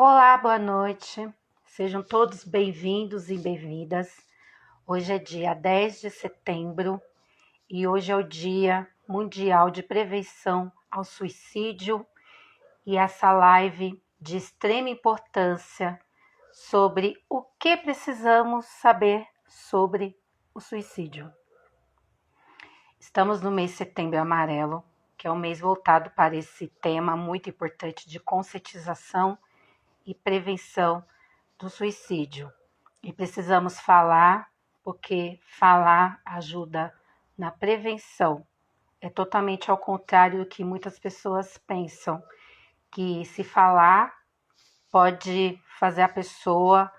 Olá, boa noite. Sejam todos bem-vindos e bem-vindas. Hoje é dia 10 de setembro e hoje é o Dia Mundial de Prevenção ao Suicídio e essa live de extrema importância sobre o que precisamos saber sobre o suicídio. Estamos no mês Setembro Amarelo, que é um mês voltado para esse tema muito importante de conscientização e prevenção do suicídio. E precisamos falar, porque falar ajuda na prevenção. É totalmente ao contrário do que muitas pessoas pensam, que se falar pode fazer a pessoa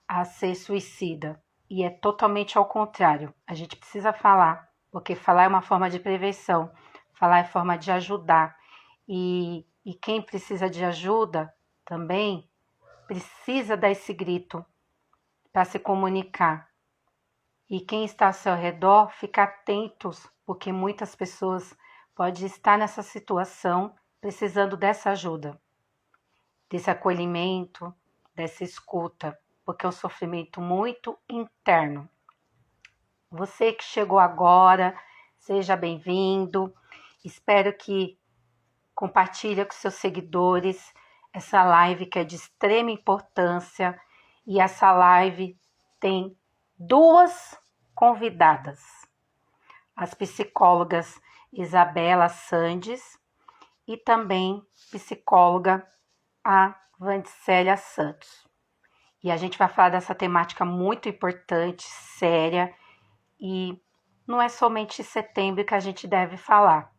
a ser suicida. E é totalmente ao contrário. A gente precisa falar, porque falar é uma forma de prevenção, falar é forma de ajudar. E quem precisa de ajuda também precisa dar esse grito para se comunicar. E quem está ao seu redor, fica atentos, porque muitas pessoas podem estar nessa situação precisando dessa ajuda, desse acolhimento, dessa escuta, porque é um sofrimento muito interno. Você que chegou agora, seja bem-vindo. Espero que compartilhe com seus seguidores essa live que é de extrema importância, e essa live tem duas convidadas, as psicólogas Isabela Sandes e também psicóloga a Vandicélia Santos. E a gente vai falar dessa temática muito importante, séria, e não é somente em setembro que a gente deve falar.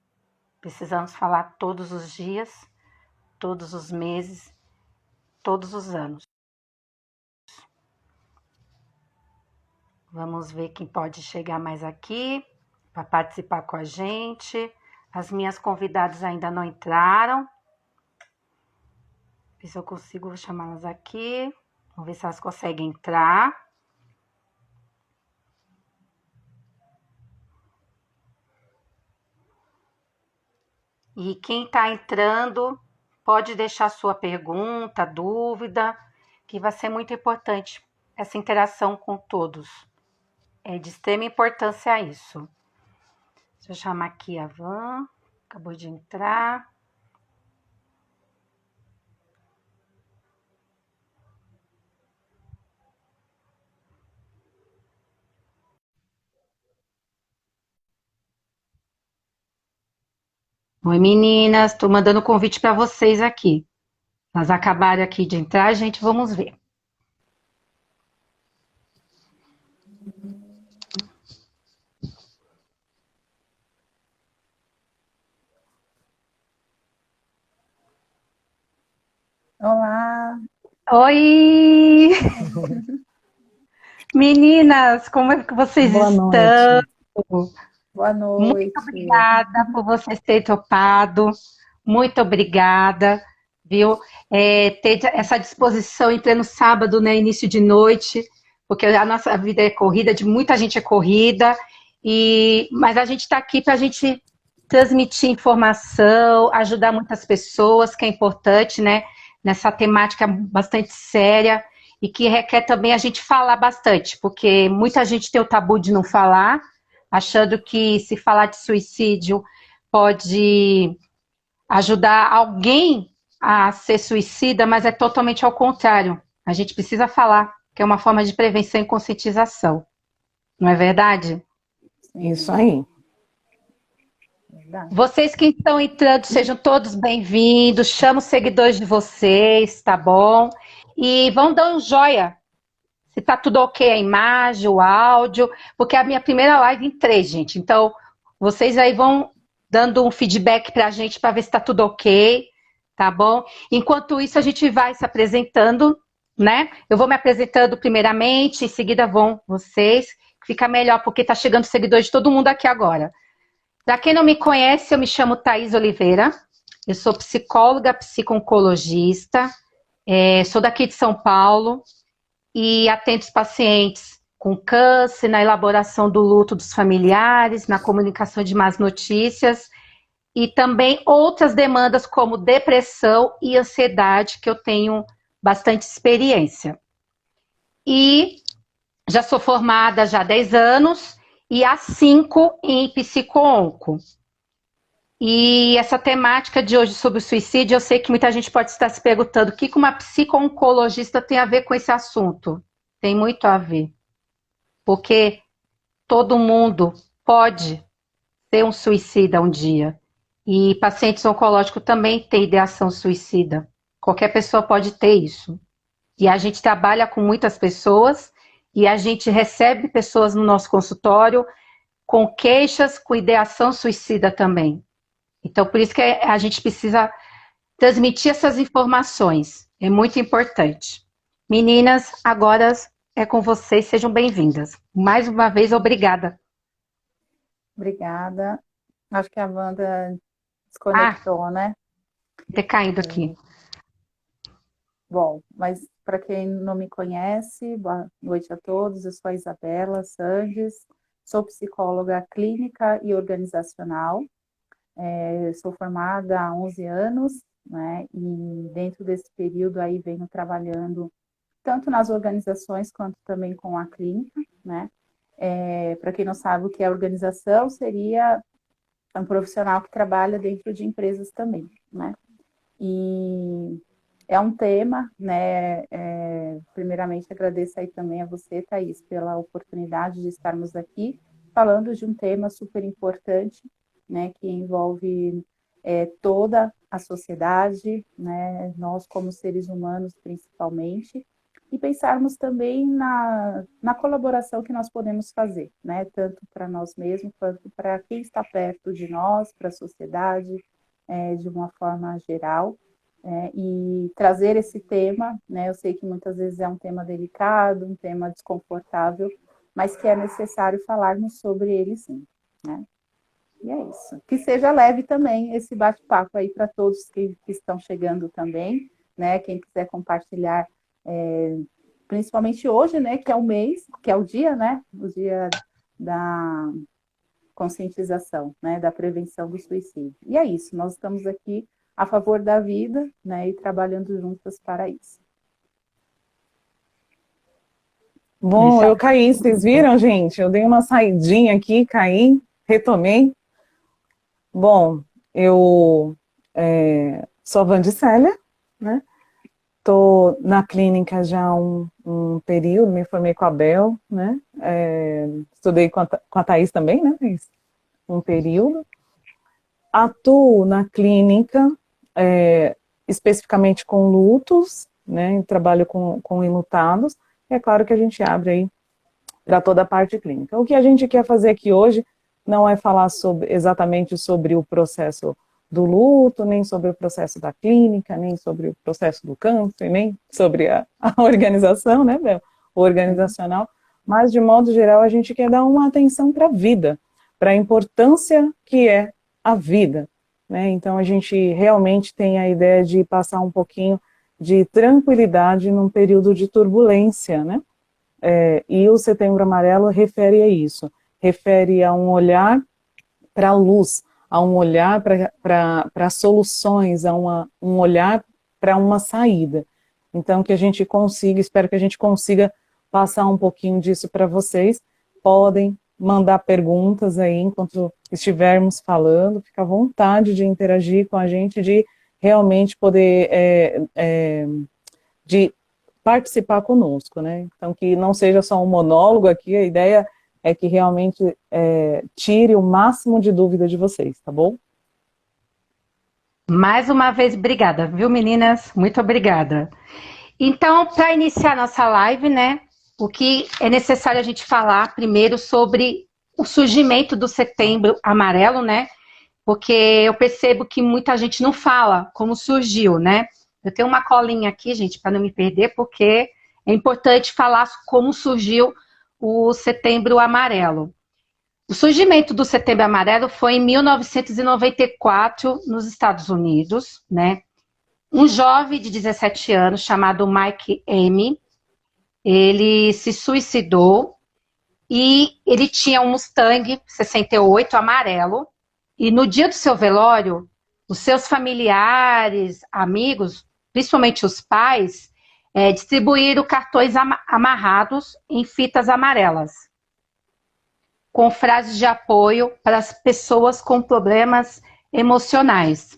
Precisamos falar todos os dias, todos os meses, todos os anos. Vamos ver quem pode chegar mais aqui para participar com a gente. As minhas convidadas ainda não entraram. Ver se eu consigo chamá-las aqui. Vamos ver se elas conseguem entrar. E quem está entrando, pode deixar sua pergunta, dúvida, que vai ser muito importante essa interação com todos. É de extrema importância isso. Deixa eu chamar aqui a Van, acabou de entrar. Oi, meninas, estou mandando convite para vocês aqui. Elas acabaram aqui de entrar, gente, vamos ver. Olá! Oi! Meninas, como é que vocês Boa estão? noite. Boa Muito noite. obrigada por vocês terem topado. Muito obrigada, viu? Ter essa disposição em pleno sábado, né, início de noite, porque a nossa vida é corrida, de muita gente é corrida, mas a gente está aqui para a gente transmitir informação, ajudar muitas pessoas, que é importante, né? Nessa temática bastante séria e que requer também a gente falar bastante, porque muita gente tem o tabu de não falar, achando que se falar de suicídio pode ajudar alguém a ser suicida, mas é totalmente ao contrário. A gente precisa falar, que é uma forma de prevenção e conscientização. Não é verdade? Isso aí. Verdade. Vocês que estão entrando, sejam todos bem-vindos. Chamo os seguidores de vocês, tá bom? E vão dar um joia. Se tá tudo ok a imagem, o áudio, porque é a minha primeira live em 3, gente. Então, vocês aí vão dando um feedback pra gente para ver se tá tudo ok, tá bom? Enquanto isso, a gente vai se apresentando, né? Eu vou me apresentando primeiramente, em seguida vão vocês. Fica melhor, porque tá chegando seguidores de todo mundo aqui agora. Para quem não me conhece, eu me chamo Thaís Oliveira. Eu sou psicóloga, psico-oncologista, sou daqui de São Paulo e atendo os pacientes com câncer, na elaboração do luto dos familiares, na comunicação de más notícias e também outras demandas como depressão e ansiedade que eu tenho bastante experiência. E já sou formada já há 10 anos e há 5 em psico-onco. E essa temática de hoje sobre o suicídio, eu sei que muita gente pode estar se perguntando o que uma psico-oncologista tem a ver com esse assunto. Tem muito a ver. Porque todo mundo pode ser um suicida um dia. E pacientes oncológicos também têm ideação suicida. Qualquer pessoa pode ter isso. E a gente trabalha com muitas pessoas e a gente recebe pessoas no nosso consultório com queixas, com ideação suicida também. Então, por isso que a gente precisa transmitir essas informações. É muito importante. Meninas, agora é com vocês, sejam bem-vindas. Mais uma vez, obrigada. Obrigada. Acho que a Wanda desconectou, né? Ter caído aqui. Bom, mas para quem não me conhece, boa noite a todos. Eu sou a Isabela Sandes, sou psicóloga clínica e organizacional. Sou formada há 11 anos, né? E dentro desse período aí venho trabalhando tanto nas organizações quanto também com a clínica, né? Para quem não sabe o que é organização, seria um profissional que trabalha dentro de empresas também, né? E é um tema, né? Primeiramente, agradeço aí também a você, Thaís, pela oportunidade de estarmos aqui falando de um tema super importante, né? Que envolve toda a sociedade, né? Nós como seres humanos, principalmente, e pensarmos também na colaboração que nós podemos fazer, né? Tanto para nós mesmos, quanto para quem está perto de nós, para a sociedade, de uma forma geral. E trazer esse tema, né? Eu sei que muitas vezes é um tema delicado, um tema desconfortável, mas que é necessário falarmos sobre ele sim, né? E é isso. Que seja leve também esse bate-papo aí para todos que estão chegando também, né? Quem quiser compartilhar, principalmente hoje, né? Que é o mês, que é o dia, né? O dia da conscientização, né? Da prevenção do suicídio. E é isso. Nós estamos aqui a favor da vida, né? E trabalhando juntas para isso. Bom, eu caí, vocês viram, gente? Eu dei uma saidinha aqui, caí, retomei. Bom, eu sou a Wandicélia, né? Estou na clínica já há um período, me formei com a Bel, né? Estudei com a Thaís também, né, Thaís? Um período. Atuo na clínica, especificamente com lutos, né? Trabalho com enlutados. É claro que a gente abre aí para toda a parte clínica. O que a gente quer fazer aqui hoje não é falar exatamente sobre o processo do luto, nem sobre o processo da clínica, nem sobre o processo do câncer, nem sobre a organização, né, Bel? O organizacional, mas de modo geral a gente quer dar uma atenção para a vida, para a importância que é a vida, né? Então a gente realmente tem a ideia de passar um pouquinho de tranquilidade num período de turbulência, né? E o Setembro Amarelo refere a isso, refere a um olhar para a luz, a um olhar para soluções, a um olhar para uma saída. Então, que a gente consiga, espero que a gente consiga passar um pouquinho disso para vocês. Podem mandar perguntas aí enquanto estivermos falando, fica à vontade de interagir com a gente, de realmente poder de participar conosco, né? Então, que não seja só um monólogo aqui, a ideia é que realmente tire o máximo de dúvida de vocês, tá bom? Mais uma vez, obrigada, viu, meninas? Muito obrigada. Então, para iniciar nossa live, né, o que é necessário a gente falar primeiro sobre o surgimento do Setembro Amarelo, né? Porque eu percebo que muita gente não fala como surgiu, né? Eu tenho uma colinha aqui, gente, para não me perder, porque é importante falar como surgiu o Setembro Amarelo. O surgimento do Setembro Amarelo foi em 1994, nos Estados Unidos, né? Um jovem de 17 anos, chamado Mike M., ele se suicidou e ele tinha um Mustang 68 amarelo, e no dia do seu velório, os seus familiares, amigos, principalmente os pais, distribuíram cartões amarrados em fitas amarelas, com frases de apoio para as pessoas com problemas emocionais.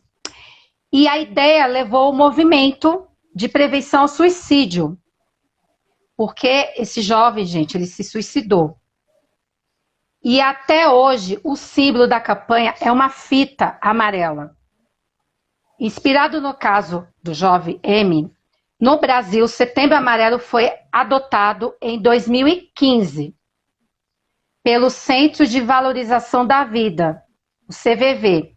E a ideia levou ao movimento de prevenção ao suicídio, porque esse jovem, gente, ele se suicidou. E até hoje, o símbolo da campanha é uma fita amarela. Inspirado no caso do jovem M, no Brasil, o Setembro Amarelo foi adotado em 2015 pelo Centro de Valorização da Vida, o CVV,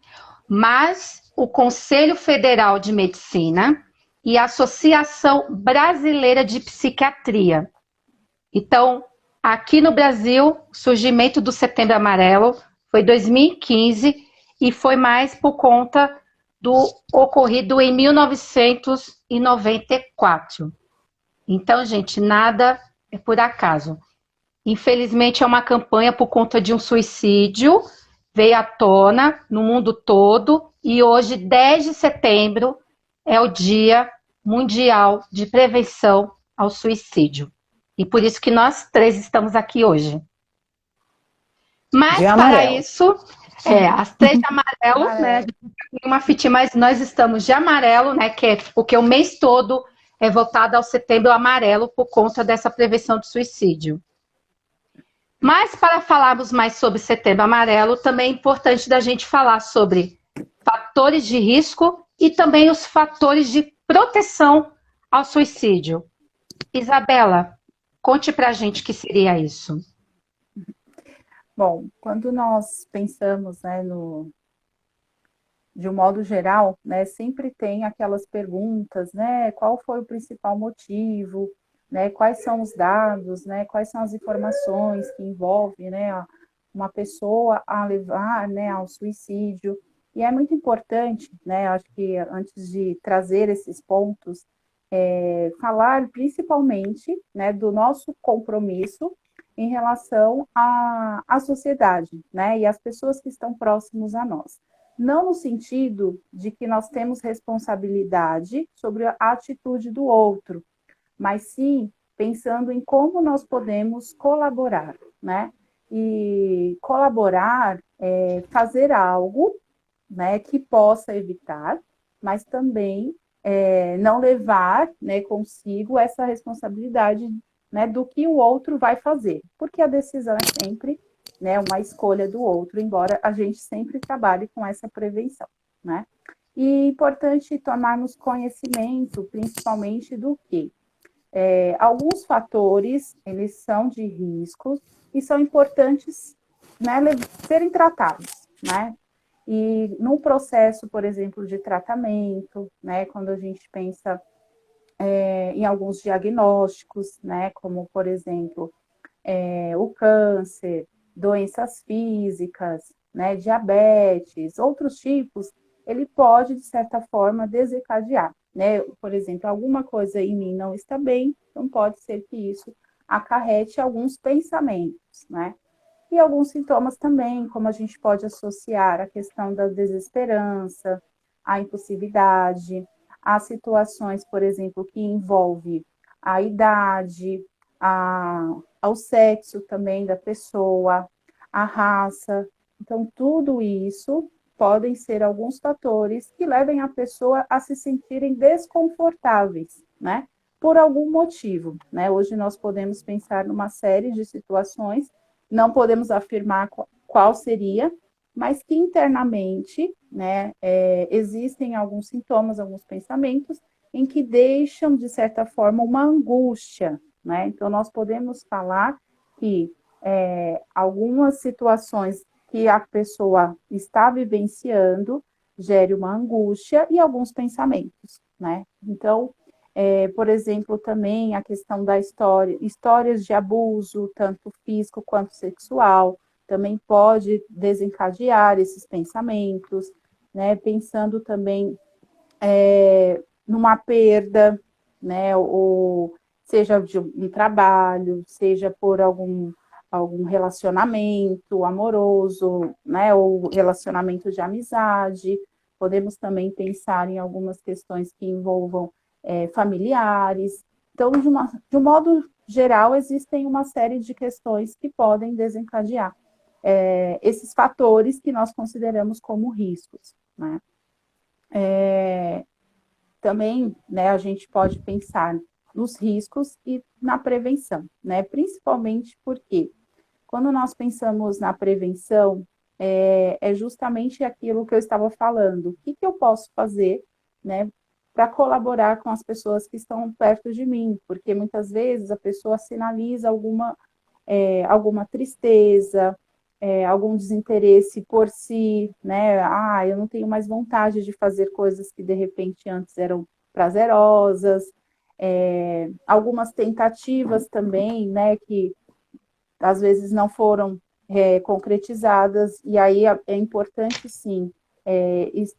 mas o Conselho Federal de Medicina e a Associação Brasileira de Psiquiatria. Então, aqui no Brasil, o surgimento do Setembro Amarelo foi 2015 e foi mais por conta do ocorrido em 1994. Então, gente, nada é por acaso. Infelizmente, é uma campanha por conta de um suicídio, veio à tona no mundo todo, e hoje, 10 de setembro, é o Dia Mundial de Prevenção ao Suicídio. E por isso que nós três estamos aqui hoje. Mas, para isso, as três de amarelo, né? A gente tem uma fitinha, mas nós estamos de amarelo, né? Que é porque o mês todo é voltado ao Setembro Amarelo por conta dessa prevenção do suicídio. Mas, para falarmos mais sobre Setembro Amarelo, também é importante da gente falar sobre fatores de risco e também os fatores de proteção ao suicídio. Isabela, conte pra gente o que seria isso. Bom, quando nós pensamos, né, de um modo geral, né, sempre tem aquelas perguntas, né, qual foi o principal motivo, né, quais são os dados, né, quais são as informações que envolvem, né, uma pessoa a levar, né, ao suicídio. E é muito importante, né, acho que antes de trazer esses pontos, falar principalmente, né, do nosso compromisso em relação à sociedade, né, e às pessoas que estão próximos a nós. Não no sentido de que nós temos responsabilidade sobre a atitude do outro, mas sim pensando em como nós podemos colaborar, né? E colaborar é fazer algo, né, que possa evitar, mas também não levar, né, consigo essa responsabilidade, né, do que o outro vai fazer, porque a decisão é sempre, né, uma escolha do outro, embora a gente sempre trabalhe com essa prevenção, né? E é importante tomarmos conhecimento, principalmente do que alguns fatores, eles são de riscos e são importantes, né, serem tratados, né? E no processo, por exemplo, de tratamento, né, quando a gente pensa em alguns diagnósticos, né, como, por exemplo, o câncer, doenças físicas, né, diabetes, outros tipos, ele pode, de certa forma, desencadear, né? Por exemplo, alguma coisa em mim não está bem, então pode ser que isso acarrete alguns pensamentos, né? E alguns sintomas também, como a gente pode associar a questão da desesperança, a impulsividade, as situações, por exemplo, que envolve a idade, ao sexo também da pessoa, a raça. Então, tudo isso podem ser alguns fatores que levem a pessoa a se sentirem desconfortáveis, né? Por algum motivo, né? Hoje nós podemos pensar numa série de situações, não podemos afirmar qual seria, mas que internamente, né, existem alguns sintomas, alguns pensamentos em que deixam, de certa forma, uma angústia, né? Então, nós podemos falar que algumas situações que a pessoa está vivenciando gere uma angústia e alguns pensamentos, né? Então, por exemplo, também a questão da histórias de abuso, tanto físico quanto sexual, também pode desencadear esses pensamentos, né? Pensando também numa perda, né? Ou seja de um trabalho, seja por algum relacionamento amoroso, né? Ou relacionamento de amizade. Podemos também pensar em algumas questões que envolvam familiares. Então, de um modo geral, existem uma série de questões que podem desencadear esses fatores que nós consideramos como riscos, né? Também, né, a gente pode pensar nos riscos e na prevenção, né? Principalmente porque quando nós pensamos na prevenção, é justamente aquilo que eu estava falando. O que eu posso fazer, né, para colaborar com as pessoas que estão perto de mim? Porque muitas vezes a pessoa sinaliza alguma tristeza, algum desinteresse por si, né? Ah, eu não tenho mais vontade de fazer coisas que de repente antes eram prazerosas, algumas tentativas também, né, que às vezes não foram concretizadas, e aí é importante sim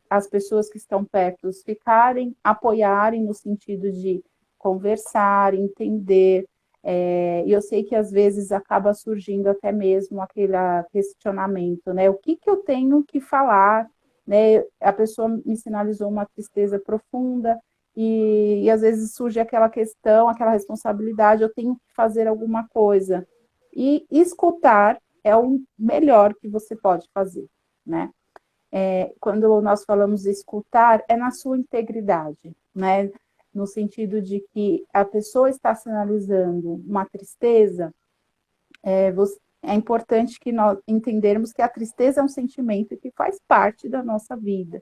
as pessoas que estão perto ficarem, apoiarem no sentido de conversar, entender, e eu sei que às vezes acaba surgindo até mesmo aquele questionamento, né? O que eu tenho que falar, né? A pessoa me sinalizou uma tristeza profunda, e às vezes surge aquela questão, aquela responsabilidade, eu tenho que fazer alguma coisa. E escutar é o melhor que você pode fazer, né? Quando nós falamos de escutar, é na sua integridade, né? No sentido de que a pessoa está sinalizando uma tristeza, é importante que nós entendermos que a tristeza é um sentimento que faz parte da nossa vida.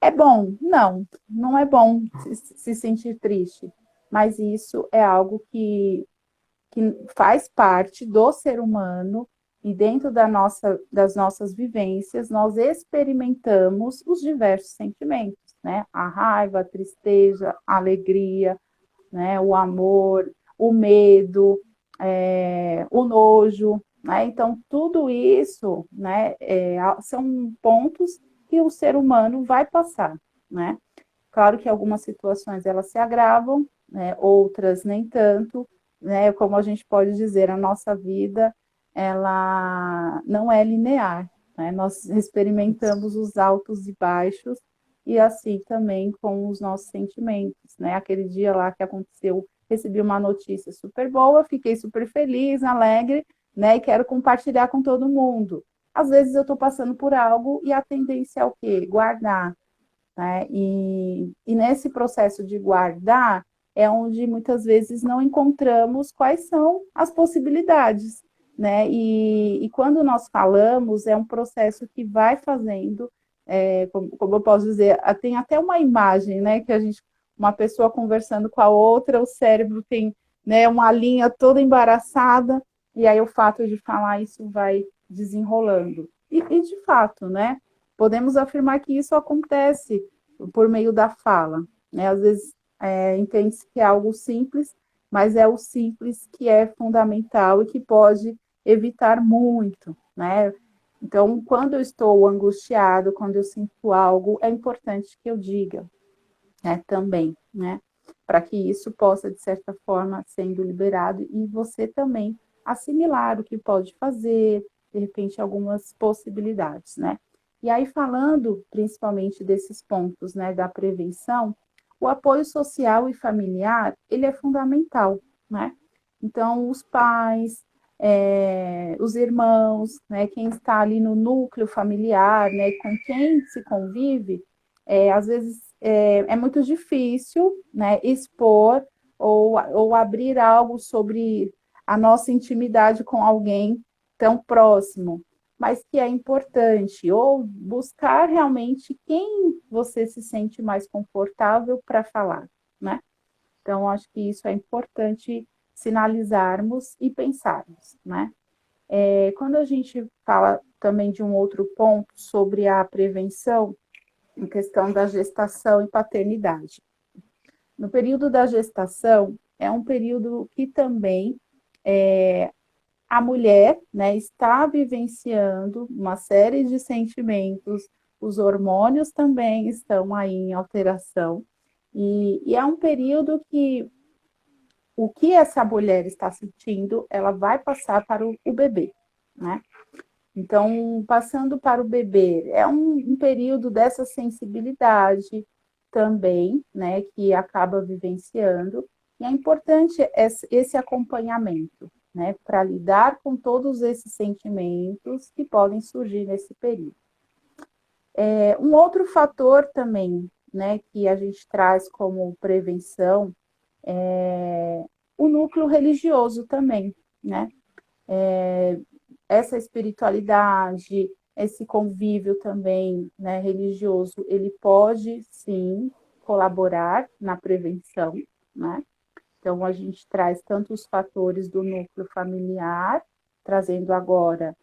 É bom? Não, não é bom se sentir triste, mas isso é algo que faz parte do ser humano, e dentro das nossas vivências, nós experimentamos os diversos sentimentos, né? A raiva, a tristeza, a alegria, né? O amor, o medo, o nojo, né? Então, tudo isso, né, são pontos que o ser humano vai passar, né? Claro que algumas situações elas se agravam, né? Outras nem tanto, né? Como a gente pode dizer, a nossa vida ela não é linear, né? Nós experimentamos os altos e baixos, e assim também com os nossos sentimentos, né? Aquele dia lá que aconteceu, recebi uma notícia super boa, fiquei super feliz, alegre, né? E quero compartilhar com todo mundo. Às vezes eu estou passando por algo e a tendência é o quê? Guardar, né? E nesse processo de guardar é onde muitas vezes não encontramos quais são as possibilidades, né? E quando nós falamos, é um processo que vai fazendo, como eu posso dizer, tem até uma imagem, né? Que uma pessoa conversando com a outra, o cérebro tem, né, uma linha toda embaraçada, e aí o fato de falar isso vai desenrolando. E de fato, né? Podemos afirmar que isso acontece por meio da fala, né? Às vezes entende-se que é algo simples, mas é o simples que é fundamental e que pode evitar muito, né? Então, quando eu estou angustiado, quando eu sinto algo, é importante que eu diga, né, também, né? Para que isso possa, de certa forma, sendo liberado e você também assimilar o que pode fazer, de repente, algumas possibilidades, né? E aí, falando principalmente desses pontos, né, da prevenção, o apoio social e familiar, ele é fundamental, né? Então, os pais, os irmãos, né, quem está ali no núcleo familiar, né, com quem se convive, às vezes é muito difícil, né, expor ou abrir algo sobre a nossa intimidade com alguém tão próximo, mas que é importante, ou buscar realmente quem você se sente mais confortável para falar, né? Então, acho que isso é importante sinalizarmos e pensarmos, né? Quando a gente fala também de um outro ponto sobre a prevenção, em questão da gestação e paternidade. No período da gestação, é um período que também a mulher, né, está vivenciando uma série de sentimentos, os hormônios também estão aí em alteração, e é um período que o que essa mulher está sentindo, ela vai passar para o bebê, né? Então, passando para o bebê, é um período dessa sensibilidade também, né, que acaba vivenciando, E é importante esse acompanhamento, né, para lidar com todos esses sentimentos que podem surgir nesse período. Um outro fator também, né, que a gente traz como prevenção é o núcleo religioso também, né? Essa espiritualidade, esse convívio também, né, religioso, ele pode sim colaborar na prevenção, né? Então a gente traz tanto os fatores do núcleo familiar, trazendo agora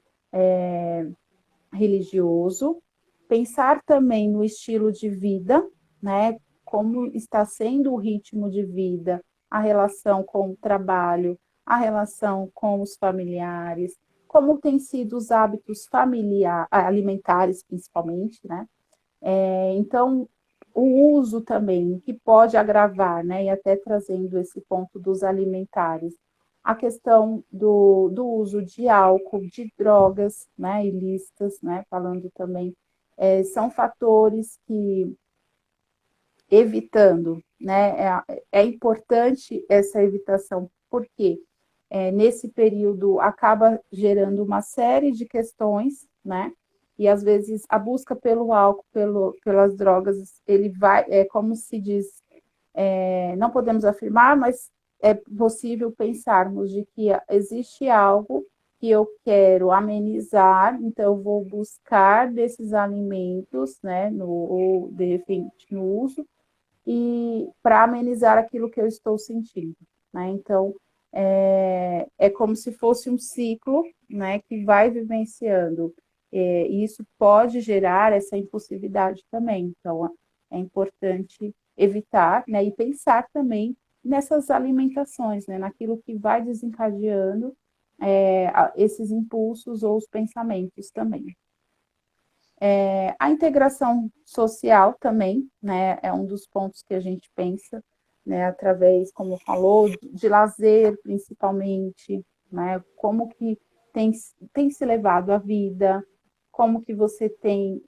religioso, pensar também no estilo de vida, né? Como está sendo o ritmo de vida, a relação com o trabalho, a relação com os familiares, como têm sido os hábitos alimentares, principalmente, né? Então, o uso também, que pode agravar, né? E até trazendo esse ponto dos alimentares, a questão do uso de álcool, de drogas, né, ilícitas, né, falando também, são fatores que, evitando, né, é importante essa evitação, porque nesse período acaba gerando uma série de questões, né, e às vezes a busca pelo álcool, pelas drogas, ele vai, como se diz, não podemos afirmar, mas é possível pensarmos de que existe algo que eu quero amenizar, então eu vou buscar desses alimentos, né, ou de repente no uso, e para amenizar aquilo que eu estou sentindo, né? Então é como se fosse um ciclo, né, que vai vivenciando, e isso pode gerar essa impulsividade também. Então é importante evitar, né, e pensar também nessas alimentações, né, naquilo que vai desencadeando esses impulsos ou os pensamentos também. A integração social também, né, é um dos pontos que a gente pensa, né, através, como falou, de lazer, principalmente, né, como que tem se levado a vida, como que você tem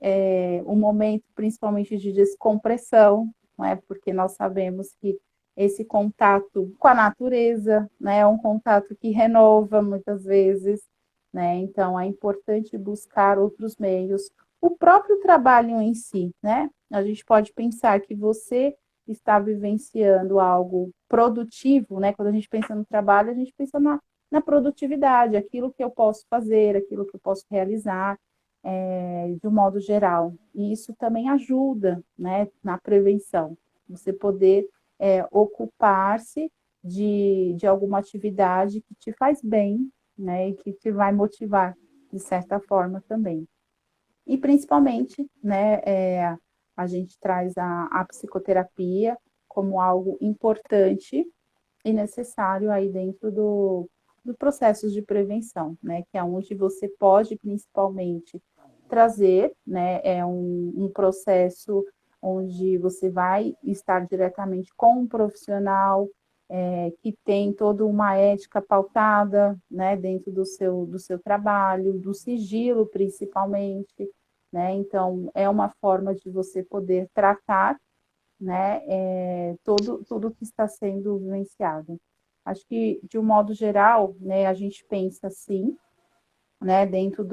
um momento, principalmente, de descompressão, né, porque nós sabemos que esse contato com a natureza, né, é um contato que renova muitas vezes, né, então é importante buscar outros meios. O próprio trabalho em si, né? A gente pode pensar que você está vivenciando algo produtivo, né? Quando a gente pensa no trabalho, a gente pensa na produtividade, aquilo que eu posso fazer, aquilo que eu posso realizar, de um modo geral. E isso também ajuda, né, na prevenção. Você poder ocupar-se de alguma atividade que te faz bem, né? E que te vai motivar, de certa forma, também. E principalmente, né, a gente traz a psicoterapia como algo importante e necessário aí dentro do processo de prevenção, né, que é onde você pode principalmente trazer, né, um processo onde você vai estar diretamente com um profissional que tem toda uma ética pautada, né, dentro do seu trabalho, do sigilo principalmente, né? Então, é uma forma de você poder tratar, né, tudo que está sendo vivenciado. Acho que, de um modo geral, né, a gente pensa assim, né, dentro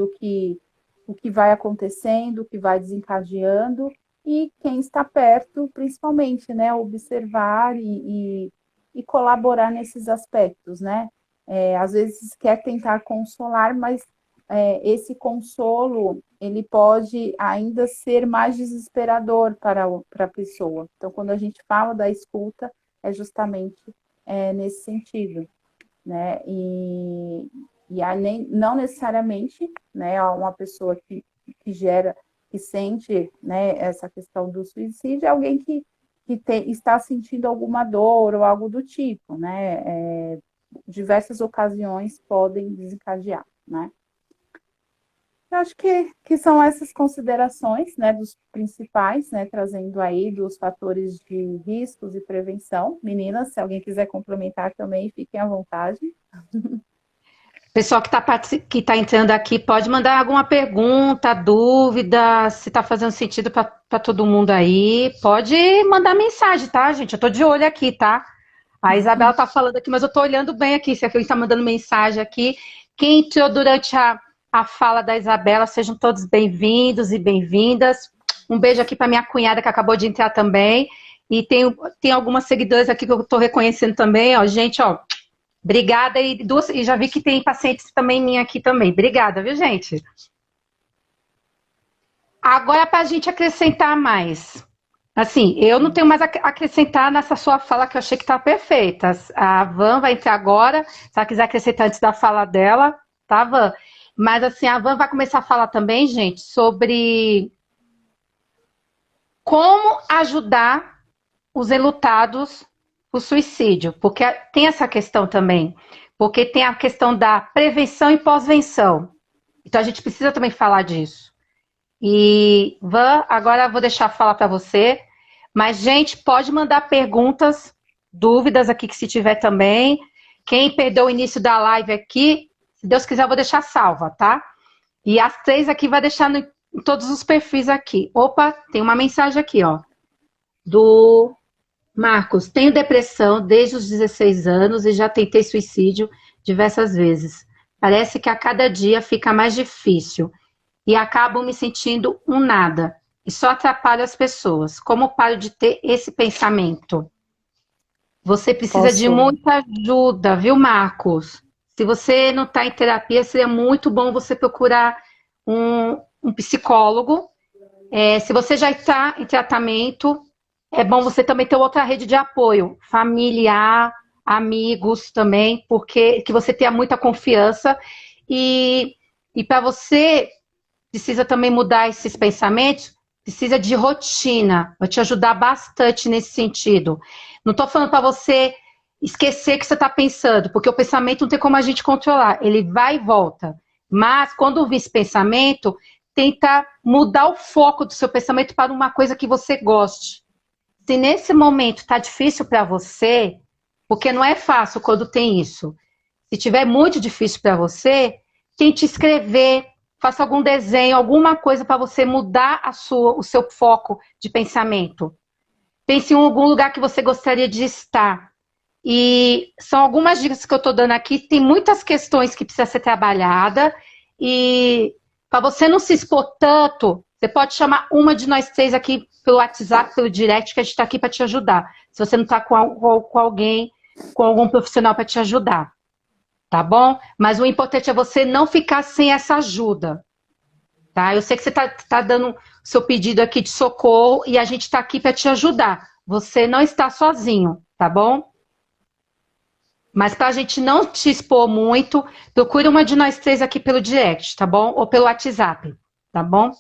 o que vai acontecendo, o que vai desencadeando, e quem está perto, principalmente, né, observar e colaborar nesses aspectos, né? Às vezes quer tentar consolar, mas esse consolo, ele pode ainda ser mais desesperador para a pessoa. Então, quando a gente fala da escuta, é justamente nesse sentido, né? E aí, não necessariamente, né, uma pessoa que sente, né, essa questão do suicídio, é alguém que está sentindo alguma dor ou algo do tipo, né? Diversas ocasiões podem desencadear, né? Eu acho que são essas considerações, né, dos principais, né, trazendo aí dos fatores de riscos e prevenção. Meninas, se alguém quiser complementar também, fiquem à vontade. Pessoal que tá entrando aqui, pode mandar alguma pergunta, dúvida, se está fazendo sentido para todo mundo aí. Pode mandar mensagem, tá, gente? Eu tô de olho aqui, tá? A Isabela está falando aqui, mas eu estou olhando bem aqui, se alguém está mandando mensagem aqui. Quem entrou durante a fala da Isabela, sejam todos bem-vindos e bem-vindas. Um beijo aqui para minha cunhada, que acabou de entrar também. E tem algumas seguidoras aqui que eu estou reconhecendo também, ó. Gente, ó, obrigada. E já vi que tem pacientes também minha aqui também. Obrigada, viu, gente? Agora, para a gente acrescentar mais. Assim, eu não tenho mais a acrescentar nessa sua fala, que eu achei que está perfeita. A Van vai entrar agora, se ela quiser acrescentar antes da fala dela, tá, Van? Mas, assim, a Van vai começar a falar também, gente, sobre como ajudar os enlutados por suicídio, porque tem essa questão também, porque tem a questão da prevenção e pós-venção. Então, a gente precisa também falar disso. E, Van, agora eu vou deixar falar para você, mas, gente, pode mandar perguntas, dúvidas aqui, que se tiver também. Quem perdeu o início da live aqui, se Deus quiser, eu vou deixar salva, tá? E as 3 aqui vai deixar em todos os perfis aqui. Opa, tem uma mensagem aqui, ó, do Marcos. Tenho depressão desde os 16 anos e já tentei suicídio diversas vezes. Parece que a cada dia fica mais difícil. E acabo me sentindo um nada. E só atrapalho as pessoas. Como paro de ter esse pensamento? Você precisa de muita ajuda, viu, Marcos? Se você não está em terapia, seria muito bom você procurar um psicólogo. Se você já está em tratamento, é bom você também ter outra rede de apoio, familiar, amigos também, porque que você tenha muita confiança. E para você... precisa também mudar esses pensamentos, precisa de rotina, vai te ajudar bastante nesse sentido. Não estou falando para você esquecer que você está pensando, porque o pensamento não tem como a gente controlar, ele vai e volta. Mas, quando vir esse pensamento, tenta mudar o foco do seu pensamento para uma coisa que você goste. Se nesse momento está difícil para você, porque não é fácil quando tem isso, se tiver muito difícil para você, tente escrever, faça algum desenho, alguma coisa para você mudar o seu foco de pensamento. Pense em algum lugar que você gostaria de estar. E são algumas dicas que eu estou dando aqui. Tem muitas questões que precisam ser trabalhadas. E para você não se expor tanto, você pode chamar uma de nós 3 aqui pelo WhatsApp, pelo direct, que a gente está aqui para te ajudar. Se você não está com alguém, com algum profissional para te ajudar. Tá bom? Mas o importante é você não ficar sem essa ajuda, tá? Eu sei que você tá dando seu pedido aqui de socorro e a gente está aqui para te ajudar. Você não está sozinho, tá bom? Mas para a gente não te expor muito, procure uma de nós 3 aqui pelo direct, tá bom? Ou pelo WhatsApp, tá bom?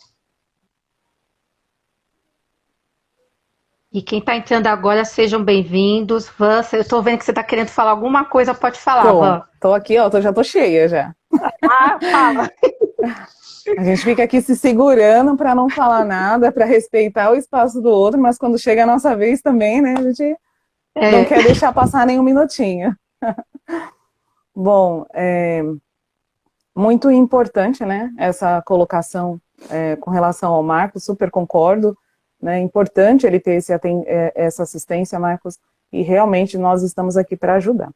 E quem está entrando agora, sejam bem-vindos. Van, eu estou vendo que você está querendo falar alguma coisa, pode falar, Van. Tô aqui, ó, já tô cheia já. Ah, fala. A gente fica aqui se segurando para não falar nada, para respeitar o espaço do outro, mas quando chega a nossa vez também, né, a gente não quer deixar passar nem um minutinho. Bom, muito importante, né, essa colocação com relação ao Marcos, super concordo. É importante ele ter essa assistência, Marcos, e realmente nós estamos aqui para ajudar.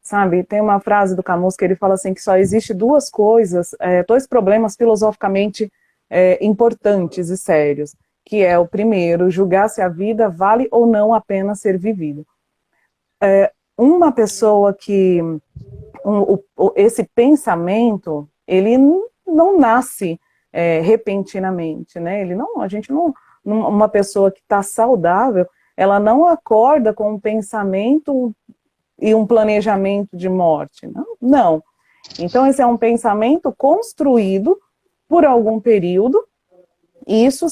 Sabe, tem uma frase do Camus que ele fala assim, que só existe 2 coisas, 2 problemas filosoficamente importantes e sérios, que é o primeiro, julgar se a vida vale ou não a pena ser vivida. Uma pessoa que, esse pensamento, ele não nasce repentinamente, né, a gente não... Uma pessoa que está saudável, ela não acorda com um pensamento e um planejamento de morte. Não. Então, esse é um pensamento construído por algum período, e isso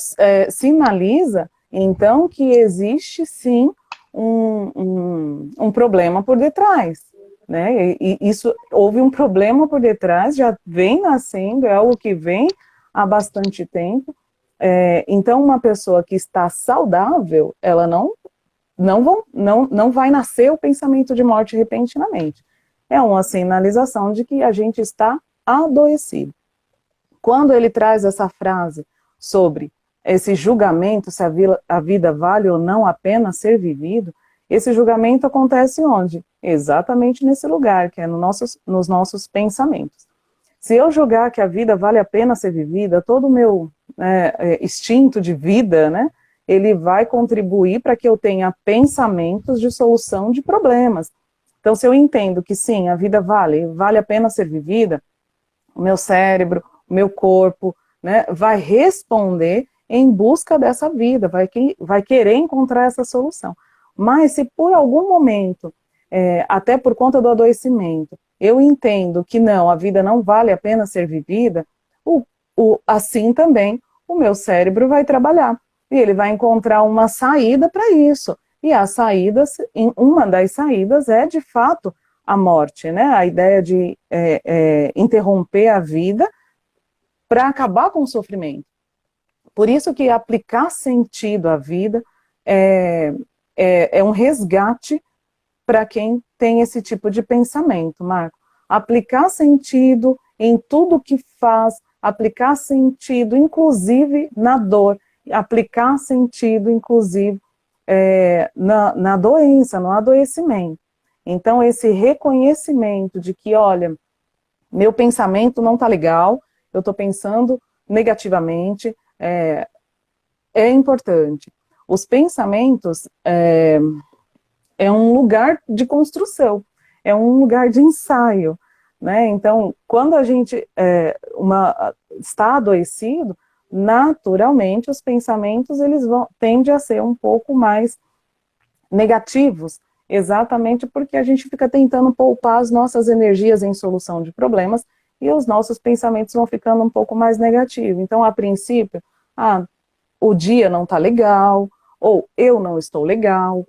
sinaliza, então, que existe, sim, um problema por detrás. Né? E isso, houve um problema por detrás, já vem nascendo, é algo que vem há bastante tempo. Então, uma pessoa que está saudável, ela não vai nascer o pensamento de morte repentinamente. É uma sinalização de que a gente está adoecido. Quando ele traz essa frase sobre esse julgamento, se a vida vale ou não a pena ser vivido, Esse julgamento acontece onde? Exatamente nesse lugar, que é nos nossos pensamentos. Se eu julgar que a vida vale a pena ser vivida, todo o meu instinto de vida, né, ele vai contribuir para que eu tenha pensamentos de solução de problemas. Então, se eu entendo que sim, a vida vale a pena ser vivida, o meu cérebro, o meu corpo, né, vai responder em busca dessa vida, vai querer encontrar essa solução. Mas se por algum momento, até por conta do adoecimento, eu entendo que não, a vida não vale a pena ser vivida, assim também o meu cérebro vai trabalhar. E ele vai encontrar uma saída para isso. E uma das saídas é, de fato, a morte, né? A ideia de interromper a vida para acabar com o sofrimento. Por isso que aplicar sentido à vida é um resgate para quem tem esse tipo de pensamento, Marco. Aplicar sentido em tudo que faz, aplicar sentido, inclusive, na dor, aplicar sentido, inclusive, na doença, no adoecimento. Então, esse reconhecimento de que, olha, meu pensamento não está legal, eu estou pensando negativamente, é importante. Os pensamentos é um lugar de construção, é um lugar de ensaio, né? Então, quando a gente está adoecido, naturalmente os pensamentos tendem a ser um pouco mais negativos, exatamente porque a gente fica tentando poupar as nossas energias em solução de problemas e os nossos pensamentos vão ficando um pouco mais negativos. Então, a princípio, o dia não está legal, ou eu não estou legal,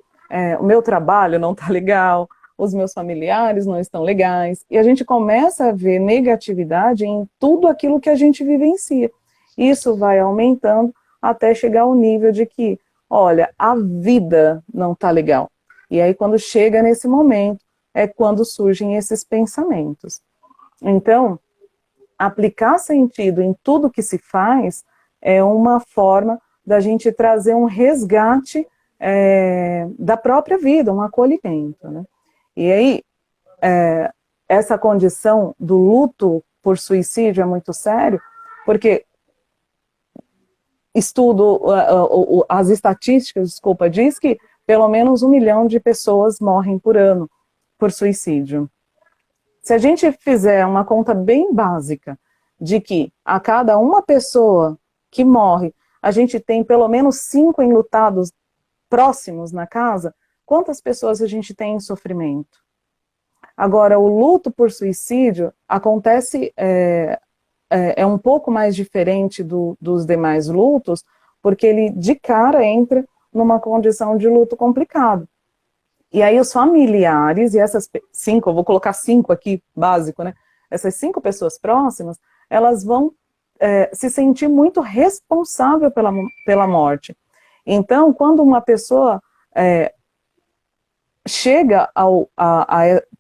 o meu trabalho não está legal, os meus familiares não estão legais, e a gente começa a ver negatividade em tudo aquilo que a gente vivencia. Isso vai aumentando até chegar ao nível de que, olha, a vida não está legal. E aí, quando chega nesse momento, é quando surgem esses pensamentos. Então, aplicar sentido em tudo que se faz é uma forma da gente trazer um resgate da própria vida, um acolhimento, né? E aí, essa condição do luto por suicídio é muito sério, porque as estatísticas, diz que pelo menos 1 milhão de pessoas morrem por ano por suicídio. Se a gente fizer uma conta bem básica de que a cada uma pessoa que morre, a gente tem pelo menos 5 enlutados próximos na casa, quantas pessoas a gente tem em sofrimento? Agora, o luto por suicídio acontece, um pouco mais diferente dos demais lutos, porque ele de cara entra numa condição de luto complicado. E aí os familiares, e essas 5, eu vou colocar 5 aqui, básico, né? Essas 5 pessoas próximas, elas vão se sentir muito responsável pela morte. Então, quando uma pessoa chega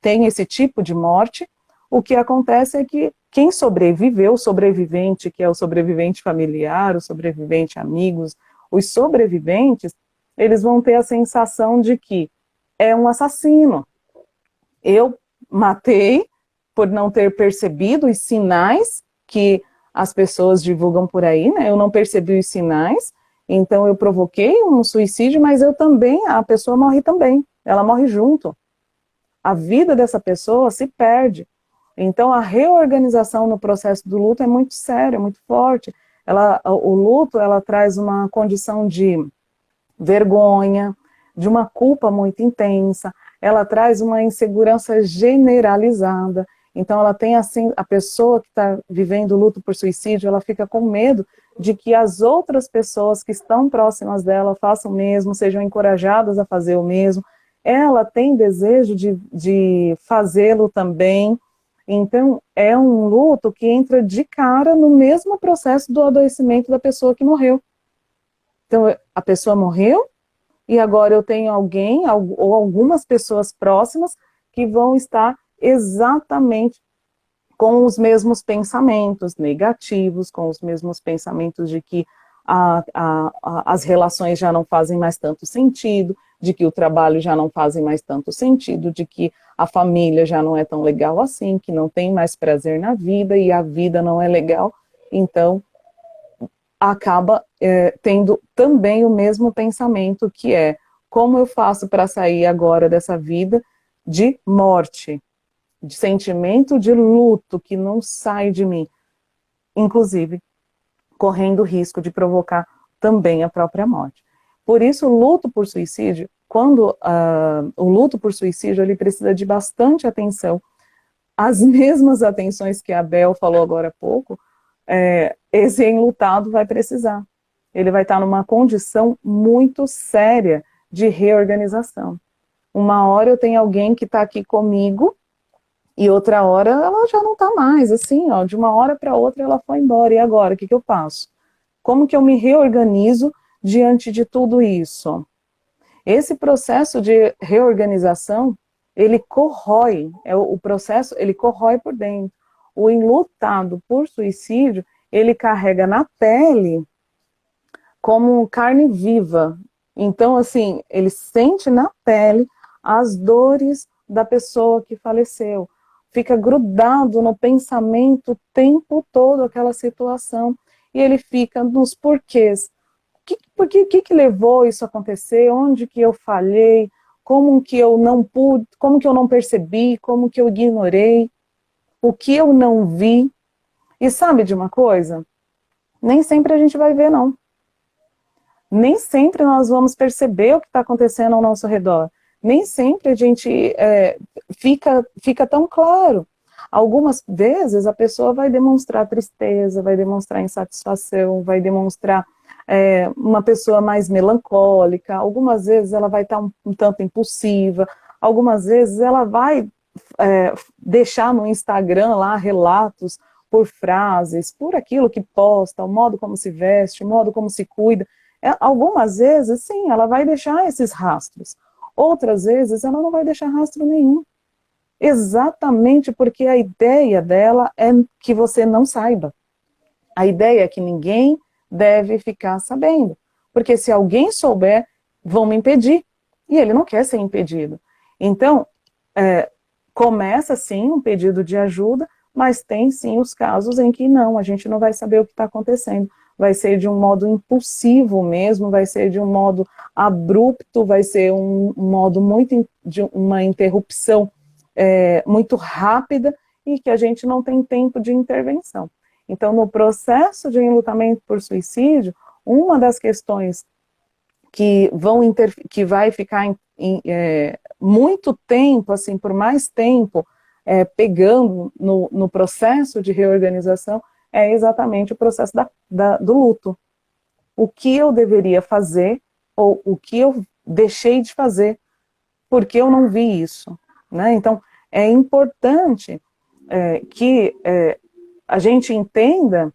tem esse tipo de morte, o que acontece é que quem sobreviveu, o sobrevivente, que é o sobrevivente familiar, o sobrevivente amigos, os sobreviventes, eles vão ter a sensação de que é um assassino. Eu matei por não ter percebido os sinais que as pessoas divulgam por aí, né? Eu não percebi os sinais, então eu provoquei um suicídio, mas a pessoa morre também, ela morre junto. A vida dessa pessoa se perde. Então a reorganização no processo do luto é muito séria, é muito forte. O luto, ela traz uma condição de vergonha, de uma culpa muito intensa, ela traz uma insegurança generalizada. Então ela tem assim, a pessoa que está vivendo luto por suicídio, ela fica com medo de que as outras pessoas que estão próximas dela façam o mesmo, sejam encorajadas a fazer o mesmo. Ela tem desejo de fazê-lo também. Então é um luto que entra de cara no mesmo processo do adoecimento da pessoa que morreu. Então a pessoa morreu, e agora eu tenho alguém, ou algumas pessoas próximas, que vão estar exatamente com os mesmos pensamentos negativos, com os mesmos pensamentos de que as relações já não fazem mais tanto sentido, de que o trabalho já não faz mais tanto sentido, de que a família já não é tão legal assim, que não tem mais prazer na vida e a vida não é legal, então acaba tendo também o mesmo pensamento, que é: como eu faço para sair agora dessa vida de morte, de sentimento de luto que não sai de mim, inclusive correndo o risco de provocar também a própria morte. Por isso, o luto por suicídio, quando o luto por suicídio, ele precisa de bastante atenção, as mesmas atenções que a Bel falou agora há pouco, esse enlutado vai precisar. Ele vai estar numa condição muito séria de reorganização. Uma hora eu tenho alguém que está aqui comigo, e outra hora ela já não está mais, assim, ó, de uma hora para outra ela foi embora, e agora, o que eu faço? Como que eu me reorganizo diante de tudo isso? Esse processo de reorganização, ele corrói, o processo, ele corrói por dentro. O enlutado por suicídio, ele carrega na pele como carne viva. Então, assim, ele sente na pele as dores da pessoa que faleceu. Fica grudado no pensamento o tempo todo aquela situação. E ele fica nos porquês. O que levou isso a acontecer? Onde que eu falhei? Como que eu não pude? Como que eu não percebi? Como que eu ignorei? O que eu não vi? E sabe de uma coisa? Nem sempre a gente vai ver, não. Nem sempre nós vamos perceber o que está acontecendo ao nosso redor. Nem sempre a gente fica tão claro. Algumas vezes a pessoa vai demonstrar tristeza, vai demonstrar insatisfação, vai demonstrar uma pessoa mais melancólica, algumas vezes ela vai estar um tanto impulsiva, algumas vezes ela vai deixar no Instagram lá relatos por frases, por aquilo que posta, o modo como se veste, o modo como se cuida. Algumas vezes, sim, ela vai deixar esses rastros. Outras vezes, ela não vai deixar rastro nenhum. Exatamente porque a ideia dela é que você não saiba. A ideia é que ninguém deve ficar sabendo. Porque se alguém souber, vão me impedir. E ele não quer ser impedido. Então, começa sim um pedido de ajuda, mas tem sim os casos em que não, a gente não vai saber o que está acontecendo. Vai ser de um modo impulsivo mesmo, vai ser de um modo abrupto, vai ser um modo de uma interrupção muito rápida e que a gente não tem tempo de intervenção. Então, no processo de enlutamento por suicídio, uma das questões que vai ficar muito tempo, assim, por mais tempo, pegando no processo de reorganização, é exatamente o processo do luto. O que eu deveria fazer, ou o que eu deixei de fazer, porque eu não vi isso, né? Então, é importante que a gente entenda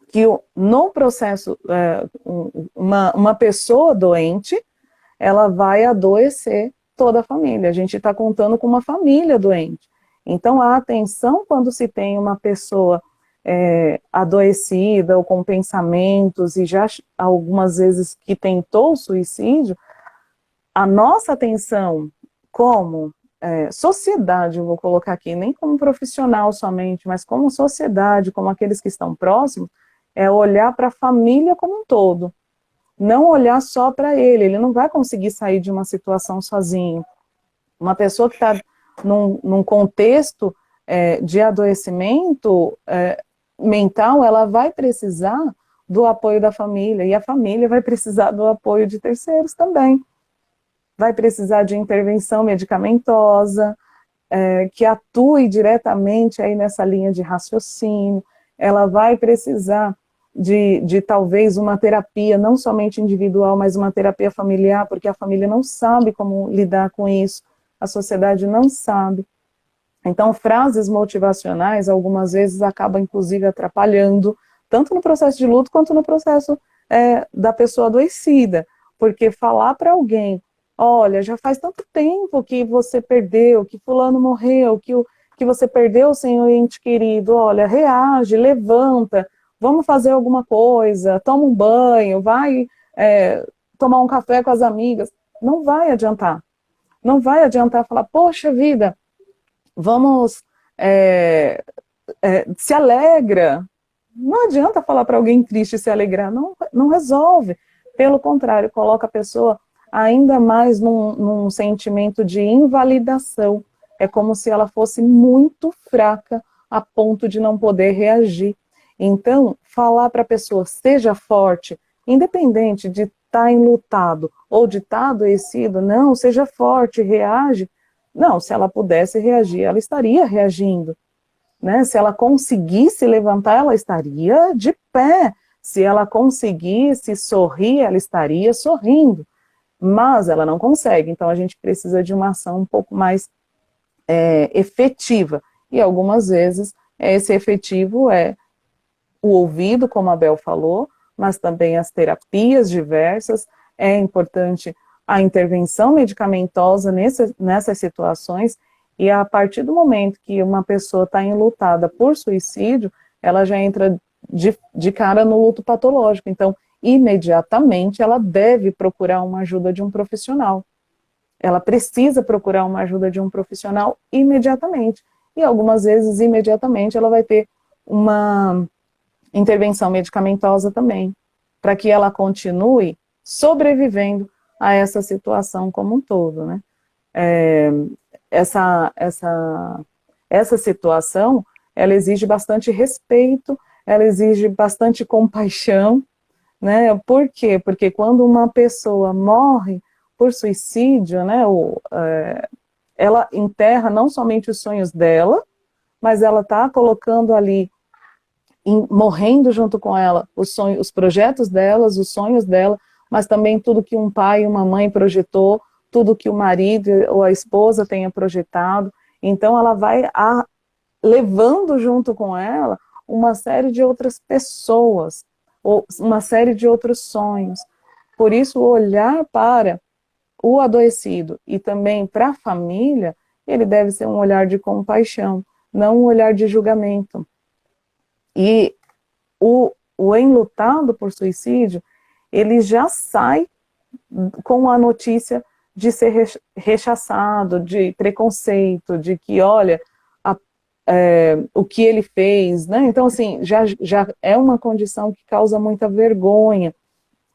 que no processo, uma pessoa doente, ela vai adoecer toda a família. A gente está contando com uma família doente. Então, a atenção quando se tem uma pessoa adoecida ou com pensamentos e já algumas vezes que tentou o suicídio, a nossa atenção como sociedade, eu vou colocar aqui, nem como profissional somente, mas como sociedade, como aqueles que estão próximos, é olhar para a família como um todo. Não olhar só para ele não vai conseguir sair de uma situação sozinho. Uma pessoa que está num contexto de adoecimento mental, ela vai precisar do apoio da família, e a família vai precisar do apoio de terceiros também. Vai precisar de intervenção medicamentosa, que atue diretamente aí nessa linha de raciocínio, ela vai precisar de talvez uma terapia, não somente individual, mas uma terapia familiar, porque a família não sabe como lidar com isso, a sociedade não sabe. Então, frases motivacionais, algumas vezes, acabam, inclusive, atrapalhando, tanto no processo de luto, quanto no processo da pessoa adoecida. Porque falar para alguém, olha, já faz tanto tempo que você perdeu, que fulano morreu, que você perdeu sem o ente querido, olha, reage, levanta, vamos fazer alguma coisa, toma um banho, vai tomar um café com as amigas. Não vai adiantar. Não vai adiantar falar, poxa vida, vamos, se alegra. Não adianta falar para alguém triste se alegrar, não resolve. Pelo contrário, coloca a pessoa ainda mais num sentimento de invalidação. É como se ela fosse muito fraca a ponto de não poder reagir. Então, falar para a pessoa, seja forte, independente de estar enlutado ou de estar adoecido, não, seja forte, reage. Não, se ela pudesse reagir, ela estaria reagindo. Né? Se ela conseguisse levantar, ela estaria de pé. Se ela conseguisse sorrir, ela estaria sorrindo. Mas ela não consegue, então a gente precisa de uma ação um pouco mais efetiva. E algumas vezes esse efetivo é o ouvido, como a Bel falou, mas também as terapias diversas. É importante a intervenção medicamentosa nessas situações, e a partir do momento que uma pessoa está enlutada por suicídio, ela já entra de cara no luto patológico. Então, imediatamente, ela deve procurar uma ajuda de um profissional. Ela precisa procurar uma ajuda de um profissional imediatamente. E algumas vezes, imediatamente, ela vai ter uma intervenção medicamentosa também, para que ela continue sobrevivendo a essa situação como um todo, né? Essa situação, ela exige bastante respeito, ela exige bastante compaixão, né? Por quê? Porque quando uma pessoa morre por suicídio, né, ela enterra não somente os sonhos dela, mas ela está colocando ali, morrendo junto com ela, os projetos delas, os sonhos dela, mas também tudo que um pai e uma mãe projetou, tudo que o marido ou a esposa tenha projetado. Então ela vai levando junto com ela uma série de outras pessoas, ou uma série de outros sonhos. Por isso, olhar para o adoecido e também para a família, ele deve ser um olhar de compaixão, não um olhar de julgamento. E o enlutado por suicídio, ele já sai com a notícia de ser rechaçado, de preconceito, de que, olha, o que ele fez, né? Então, assim, já é uma condição que causa muita vergonha.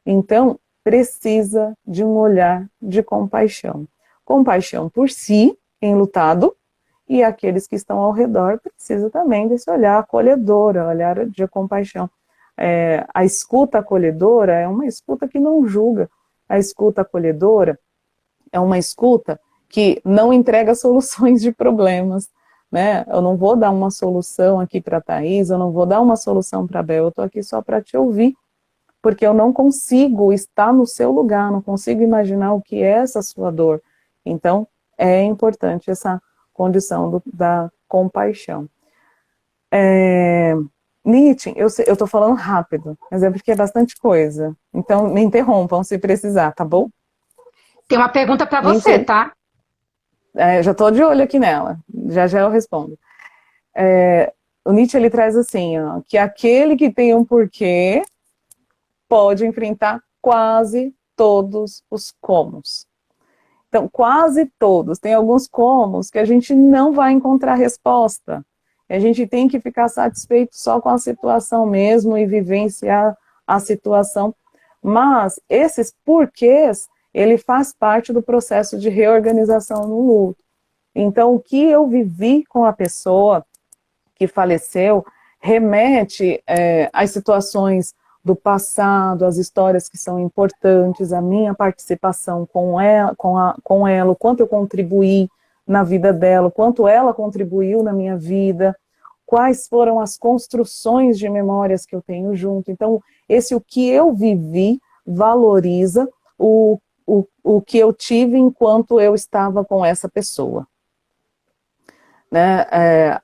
Então, precisa de um olhar de compaixão. Compaixão por si, enlutado, e aqueles que estão ao redor precisa também desse olhar acolhedor, olhar de compaixão. A escuta acolhedora é uma escuta que não julga. A escuta acolhedora é uma escuta que não entrega soluções de problemas, né? Eu não vou dar uma solução aqui para a Thaís, eu não vou dar uma solução para a Bel, eu estou aqui só para te ouvir, porque eu não consigo estar no seu lugar, não consigo imaginar o que é essa sua dor. Então, é importante essa condição da compaixão. Nietzsche, eu estou falando rápido, mas é porque é bastante coisa. Então, me interrompam se precisar, tá bom? Tem uma pergunta para você, tá? Já estou de olho aqui nela, já eu respondo. O Nietzsche, ele traz assim, ó, que aquele que tem um porquê pode enfrentar quase todos os comos. Então, quase todos. Tem alguns comos que a gente não vai encontrar resposta. A gente tem que ficar satisfeito só com a situação mesmo e vivenciar a situação. Mas esses porquês, ele faz parte do processo de reorganização no luto. Então, o que eu vivi com a pessoa que faleceu remete às situações do passado, as histórias que são importantes, a minha participação com ela, o quanto eu contribuí na vida dela, o quanto ela contribuiu na minha vida, quais foram as construções de memórias que eu tenho junto. Então, o que eu vivi valoriza o que eu tive enquanto eu estava com essa pessoa. Né?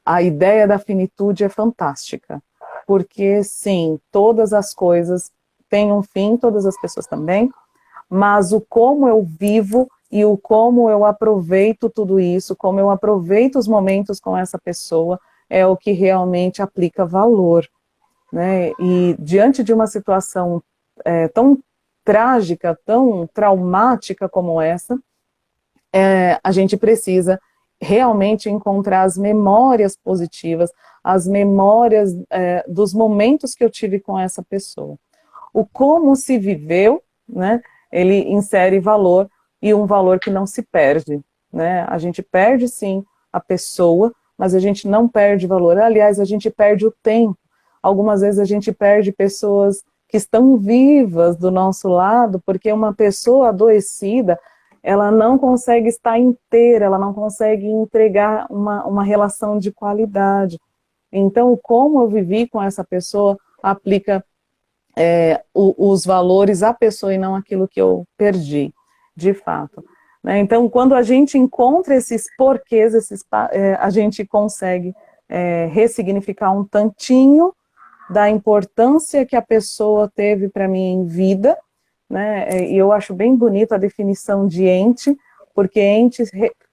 A ideia da finitude é fantástica. Porque, sim, todas as coisas têm um fim, todas as pessoas também, mas o como eu vivo e o como eu aproveito tudo isso, como eu aproveito os momentos com essa pessoa, é o que realmente aplica valor. né? E diante de uma situação tão trágica, tão traumática como essa, a gente precisa realmente encontrar as memórias positivas, as memórias dos momentos que eu tive com essa pessoa. O como se viveu, né, ele insere valor, e um valor que não se perde, né? A gente perde sim a pessoa, mas a gente não perde valor. Aliás, a gente perde o tempo. Algumas vezes a gente perde pessoas que estão vivas do nosso lado, porque uma pessoa adoecida, ela não consegue estar inteira, ela não consegue entregar uma relação de qualidade. Então, como eu vivi com essa pessoa, aplica os valores à pessoa e não aquilo que eu perdi, de fato. Né? Então, quando a gente encontra esses porquês, a gente consegue ressignificar um tantinho da importância que a pessoa teve para mim em vida, né? E eu acho bem bonito a definição de ente, porque ente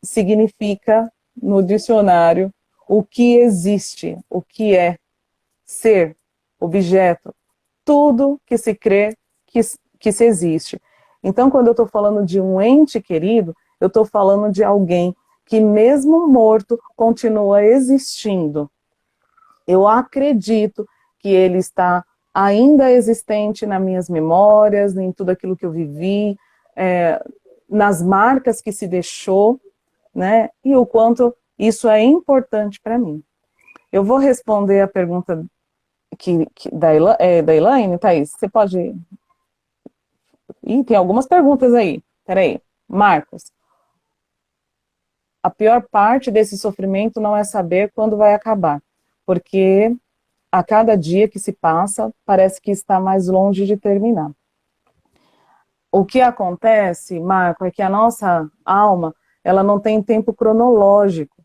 significa, no dicionário, o que existe, o que é, ser, objeto, tudo que se crê que se existe. Então, quando eu estou falando de um ente querido, eu estou falando de alguém que mesmo morto continua existindo. Eu acredito que ele está ainda existente nas minhas memórias, em tudo aquilo que eu vivi, nas marcas que se deixou, né? E o quanto isso é importante para mim. Eu vou responder a pergunta da Elaine, Thaís. Você pode... Ih, tem algumas perguntas aí. Peraí. Marcos. A pior parte desse sofrimento não é saber quando vai acabar, porque a cada dia que se passa, parece que está mais longe de terminar. O que acontece, Marco, é que a nossa alma, ela não tem tempo cronológico.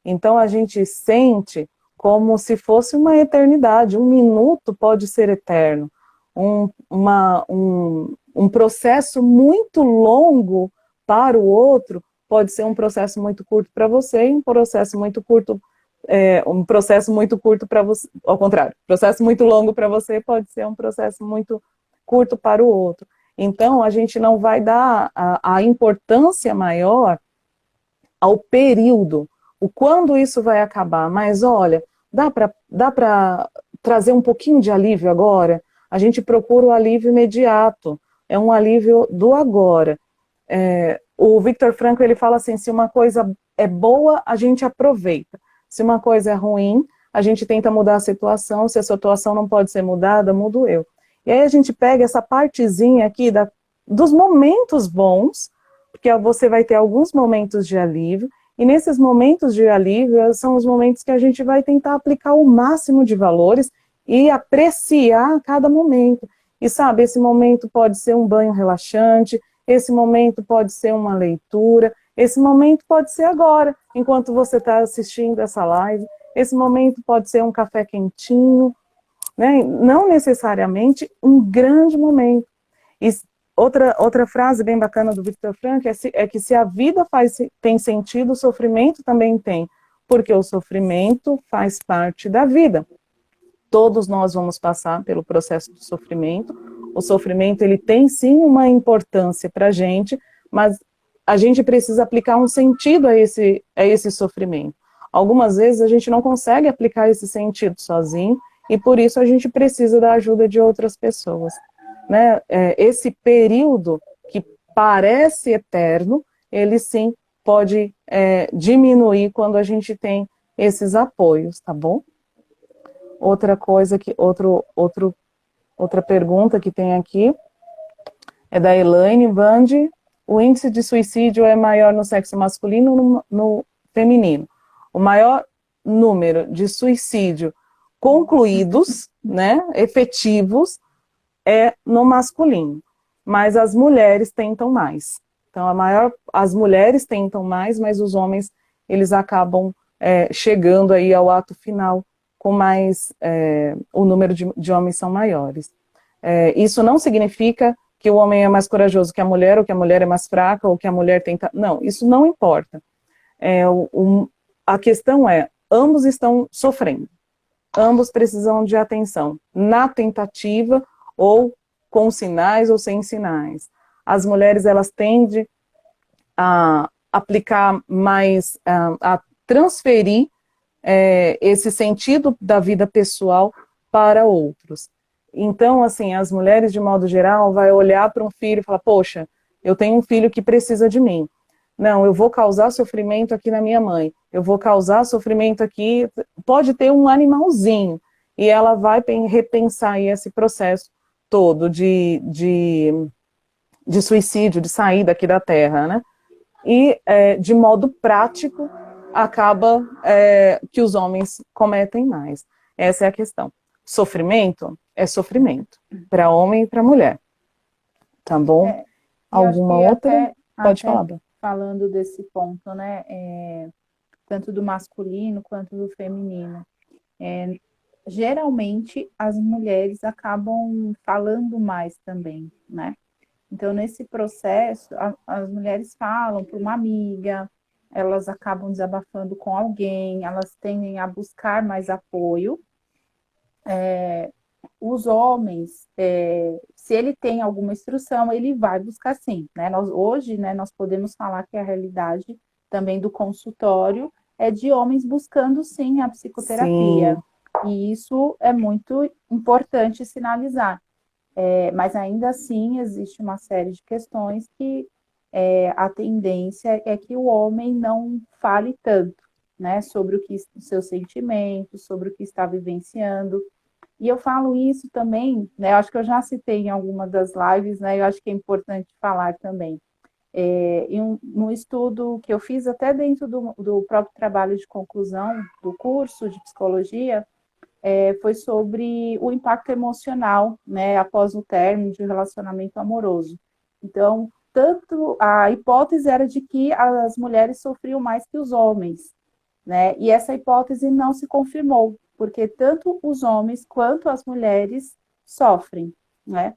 Então a gente sente como se fosse uma eternidade. Um minuto pode ser eterno. Um processo muito longo para o outro pode ser um processo muito curto para você e um processo muito curto para você, ao contrário, processo muito longo para você pode ser um processo muito curto para o outro. Então, a gente não vai dar a importância maior ao período, o quando isso vai acabar, mas olha, dá para trazer um pouquinho de alívio agora? A gente procura o alívio imediato, é um alívio do agora. O Viktor Frankl, ele fala assim, se uma coisa é boa, a gente aproveita. Se uma coisa é ruim, a gente tenta mudar a situação. Se a situação não pode ser mudada, mudo eu. E aí a gente pega essa partezinha aqui dos momentos bons, porque você vai ter alguns momentos de alívio, e nesses momentos de alívio são os momentos que a gente vai tentar aplicar o máximo de valores e apreciar cada momento. E sabe, esse momento pode ser um banho relaxante, esse momento pode ser uma leitura, esse momento pode ser agora, enquanto você está assistindo essa live. Esse momento pode ser um café quentinho, né? Não necessariamente um grande momento. E outra frase bem bacana do Viktor Frankl é que se a vida tem sentido, o sofrimento também tem, porque o sofrimento faz parte da vida. Todos nós vamos passar pelo processo do sofrimento. O sofrimento, ele tem sim uma importância para a gente, mas a gente precisa aplicar um sentido a esse sofrimento. Algumas vezes a gente não consegue aplicar esse sentido sozinho, e por isso a gente precisa da ajuda de outras pessoas. Né? Esse período que parece eterno, ele sim pode diminuir quando a gente tem esses apoios, tá bom? Outra coisa outra pergunta que tem aqui é da Elaine Vande. O índice de suicídio é maior no sexo masculino ou no feminino? O maior número de suicídio concluídos, né, efetivos, é no masculino, mas as mulheres tentam mais. Então, as mulheres tentam mais, mas os homens, eles acabam chegando aí ao ato final com mais, o número de homens são maiores. Isso não significa que o homem é mais corajoso que a mulher, ou que a mulher é mais fraca, ou que a mulher tenta... Não, isso não importa. A questão é, ambos estão sofrendo. ambos precisam de atenção, na tentativa ou com sinais ou sem sinais. As mulheres, elas tendem a aplicar mais, a transferir esse sentido da vida pessoal para outros. Então, assim, as mulheres, de modo geral, vai olhar para um filho e falar, poxa, eu tenho um filho que precisa de mim. Não, eu vou causar sofrimento aqui na minha mãe, eu vou causar sofrimento aqui, pode ter um animalzinho, e ela vai repensar aí esse processo todo de suicídio, de sair daqui da Terra, né? E, de modo prático, acaba que os homens cometem mais. Essa é a questão. Sofrimento é sofrimento, para homem e para mulher. Tá bom? Alguma outra? Pode falar, Bel. Falando desse ponto, né, tanto do masculino quanto do feminino, geralmente as mulheres acabam falando mais também, né? Então, nesse processo, as mulheres falam para uma amiga, elas acabam desabafando com alguém, elas tendem a buscar mais apoio. Os homens, se ele tem alguma instrução, ele vai buscar sim, né? Hoje, né, nós podemos falar que a realidade também do consultório é de homens buscando sim a psicoterapia. Sim. E isso é muito importante sinalizar. Mas ainda assim existe uma série de questões que a tendência é que o homem não fale tanto, né, sobre os seus sentimentos, sobre o que está vivenciando. E eu falo isso também, né, eu acho que eu já citei em alguma das lives, né, eu acho que é importante falar também. No estudo que eu fiz até dentro do próprio trabalho de conclusão do curso de psicologia, foi sobre o impacto emocional, né, após o término de um relacionamento amoroso. Então, tanto a hipótese era de que as mulheres sofriam mais que os homens, né, e essa hipótese não se confirmou, porque tanto os homens quanto as mulheres sofrem, né,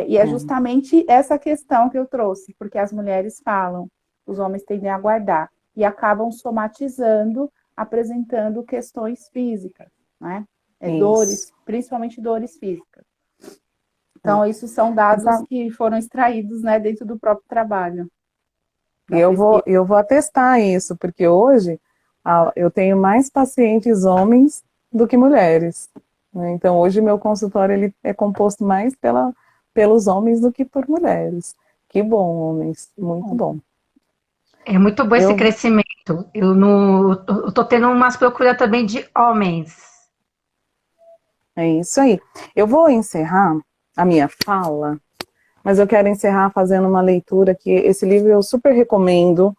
e é justamente essa questão que eu trouxe, porque as mulheres falam, os homens tendem a guardar, e acabam somatizando, apresentando questões físicas, né? Dores, principalmente dores físicas. Então, isso são dados que foram extraídos, né, dentro do próprio trabalho. E eu vou atestar isso, porque hoje eu tenho mais pacientes homens do que mulheres, né? Então, hoje meu consultório ele é composto mais pelos homens do que por mulheres. Que bom, homens, muito bom. É muito bom esse crescimento. Eu tô tendo umas procuras também de homens. É isso aí. Eu vou encerrar a minha fala, mas eu quero encerrar fazendo uma leitura que esse livro eu super recomendo.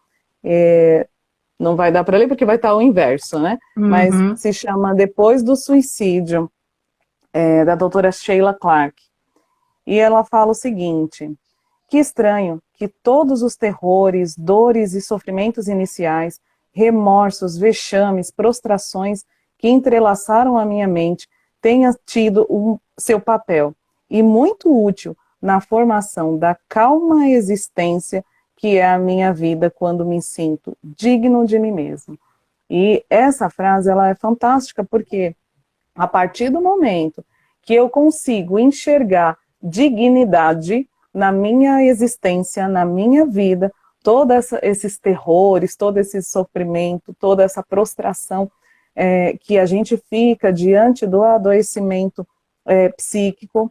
Não vai dar para ler porque vai estar o inverso, né? Uhum. Mas se chama Depois do Suicídio, da doutora Sheila Clark. E ela fala o seguinte: que estranho que todos os terrores, dores e sofrimentos iniciais, remorsos, vexames, prostrações que entrelaçaram a minha mente tenha tido seu papel, e muito útil, na formação da calma existência que é a minha vida quando me sinto digno de mim mesmo. E essa frase, ela é fantástica, porque a partir do momento que eu consigo enxergar dignidade na minha existência, na minha vida, todos esses terrores, todo esse sofrimento, toda essa prostração que a gente fica diante do adoecimento psíquico,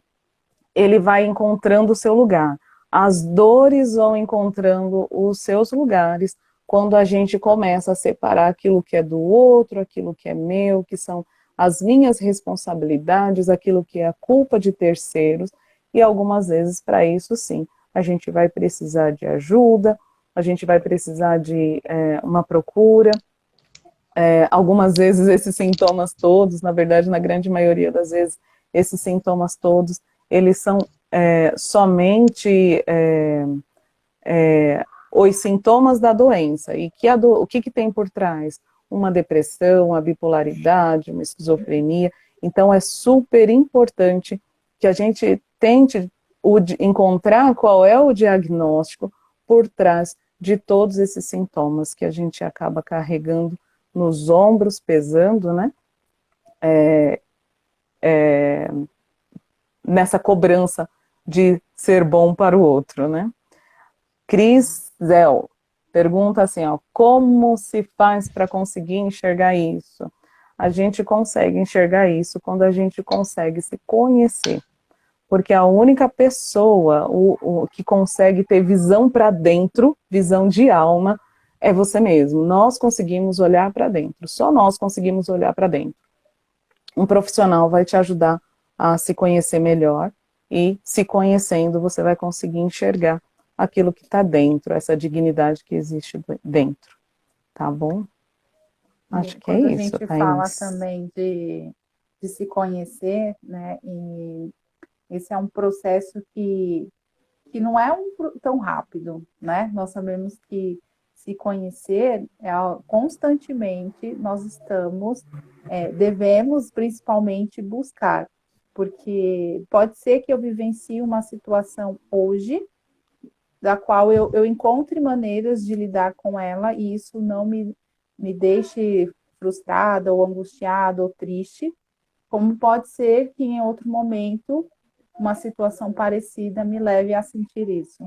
ele vai encontrando o seu lugar. As dores vão encontrando os seus lugares quando a gente começa a separar aquilo que é do outro, aquilo que é meu, que são as minhas responsabilidades, aquilo que é a culpa de terceiros, e algumas vezes, para isso, sim, a gente vai precisar de ajuda, a gente vai precisar de uma procura. Algumas vezes esses sintomas todos, na verdade, na grande maioria das vezes, esses sintomas todos, eles são somente os sintomas da doença. E o que tem por trás? Uma depressão, uma bipolaridade, uma esquizofrenia. Então, é super importante que a gente tente encontrar qual é o diagnóstico por trás de todos esses sintomas que a gente acaba carregando nos ombros, pesando, né? nessa cobrança de ser bom para o outro, né? Cris Zel pergunta assim, ó, como se faz para conseguir enxergar isso? A gente consegue enxergar isso quando a gente consegue se conhecer. Porque a única pessoa que consegue ter visão para dentro, visão de alma, é você mesmo. Nós conseguimos olhar para dentro, só nós conseguimos olhar para dentro. Um profissional vai te ajudar a se conhecer melhor e, se conhecendo, você vai conseguir enxergar aquilo que está dentro, essa dignidade que existe dentro. Tá bom? Acho que é Quando a isso, gente Thaís. fala também de se conhecer, né, e esse é um processo que não é tão rápido, né? Nós sabemos que se conhecer constantemente nós devemos principalmente buscar, porque pode ser que eu vivencie uma situação hoje, da qual eu encontre maneiras de lidar com ela e isso não me deixe frustrada ou angustiada ou triste, como pode ser que em outro momento uma situação parecida me leve a sentir isso.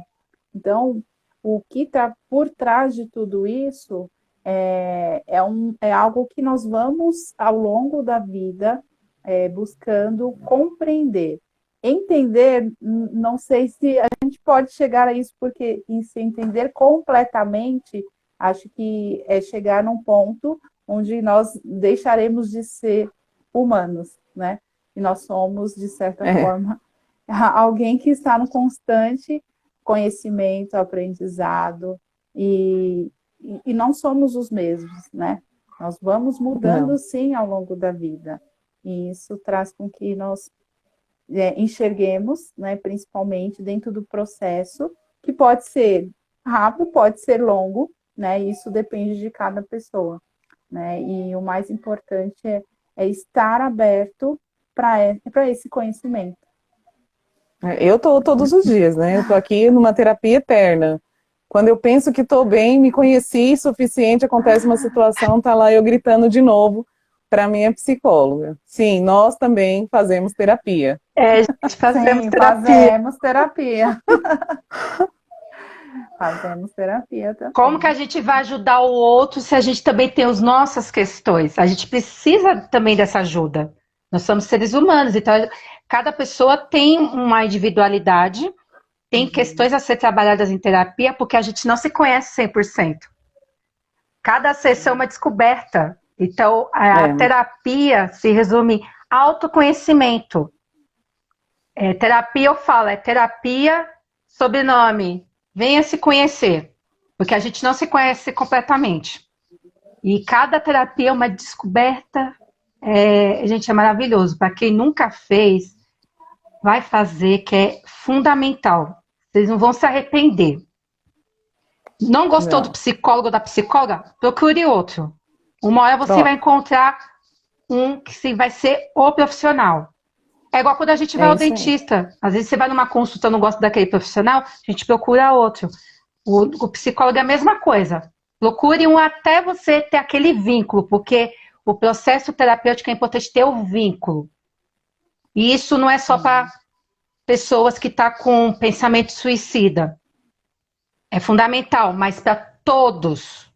Então, o que está por trás de tudo isso é algo que nós vamos, ao longo da vida, buscando compreender. Entender, não sei se a gente pode chegar a isso, porque em se entender completamente, acho que é chegar num ponto onde nós deixaremos de ser humanos, né? E nós somos, de certa forma, alguém que está no constante conhecimento, aprendizado, e não somos os mesmos, né? Nós vamos mudando, sim, ao longo da vida. E isso traz com que nós enxerguemos, né, principalmente dentro do processo, que pode ser rápido, pode ser longo, né? Isso depende de cada pessoa, né? E o mais importante é estar aberto para esse conhecimento. Eu estou todos os dias, né? Eu estou aqui numa terapia eterna. Quando eu penso que estou bem, me conheci suficiente, acontece uma situação, tá lá eu gritando de novo para minha psicóloga. Sim, nós também fazemos terapia. Gente, fazemos Sim, terapia. fazemos terapia. Fazemos terapia também. Como que a gente vai ajudar o outro se a gente também tem as nossas questões? A gente precisa também dessa ajuda. Nós somos seres humanos, então cada pessoa tem uma individualidade, tem questões a ser trabalhadas em terapia, porque a gente não se conhece 100%. Cada sessão é uma descoberta. Então, a terapia se resume em autoconhecimento. Terapia, eu falo, terapia, sobrenome, venha se conhecer, porque a gente não se conhece completamente. E cada terapia é uma descoberta, gente, é maravilhoso. Para quem nunca fez, vai fazer, que é fundamental. Vocês não vão se arrepender. Não gostou do psicólogo ou da psicóloga? Procure outro. Uma hora você vai encontrar um que vai ser o profissional. É igual quando a gente vai ao dentista. Às vezes você vai numa consulta, não gosta daquele profissional, a gente procura outro. O psicólogo é a mesma coisa. Procure um até você ter aquele vínculo, porque o processo terapêutico é importante ter o vínculo. E isso não é só para pessoas que estão com pensamento suicida. É fundamental, mas para todos.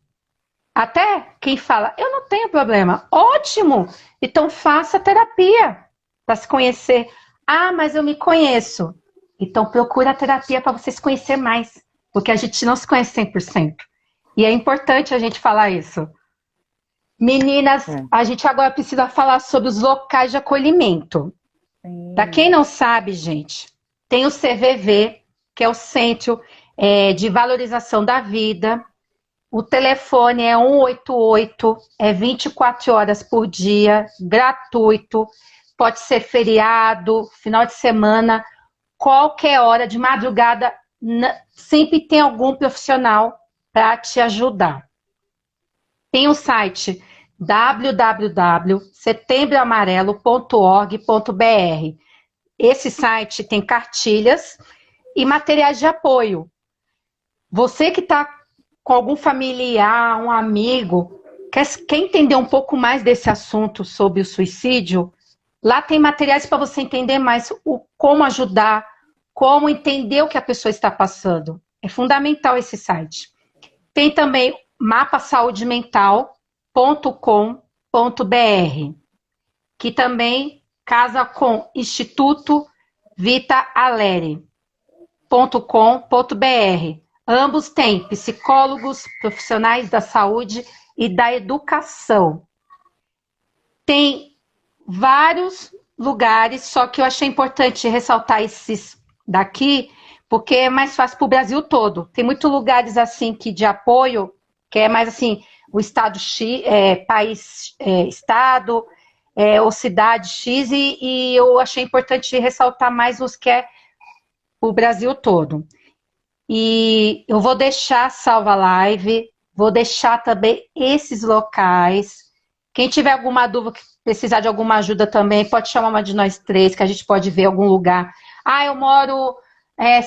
Até quem fala, eu não tenho problema. Ótimo! Então faça terapia para se conhecer. Ah, mas eu me conheço. Então procure a terapia para você se conhecer mais. Porque a gente não se conhece 100%. E é importante a gente falar isso. Meninas, a gente agora precisa falar sobre os locais de acolhimento. Para quem não sabe, gente, tem o CVV, que é o Centro de Valorização da Vida. O telefone é 188, é 24 horas por dia, gratuito. Pode ser feriado, final de semana, qualquer hora, de madrugada, sempre tem algum profissional para te ajudar. Tem o site www.setembroamarelo.org.br. Esse site tem cartilhas e materiais de apoio. Você que está com algum familiar, um amigo, quer entender um pouco mais desse assunto sobre o suicídio, lá tem materiais para você entender mais como ajudar, como entender o que a pessoa está passando. É fundamental esse site. Tem também mapasaudemental.com.br, que também casa com Instituto Vita Alegre.com.br. Ambos têm psicólogos, profissionais da saúde e da educação. Tem vários lugares, só que eu achei importante ressaltar esses daqui, porque é mais fácil para o Brasil todo. Tem muitos lugares assim que de apoio, que é mais assim, o estado X, país, estado, ou cidade X, e eu achei importante ressaltar mais os que é o Brasil todo. E eu vou deixar salva a live, vou deixar também esses locais. Quem tiver alguma dúvida, precisar de alguma ajuda também, pode chamar uma de nós três, que a gente pode ver algum lugar. Ah, eu moro,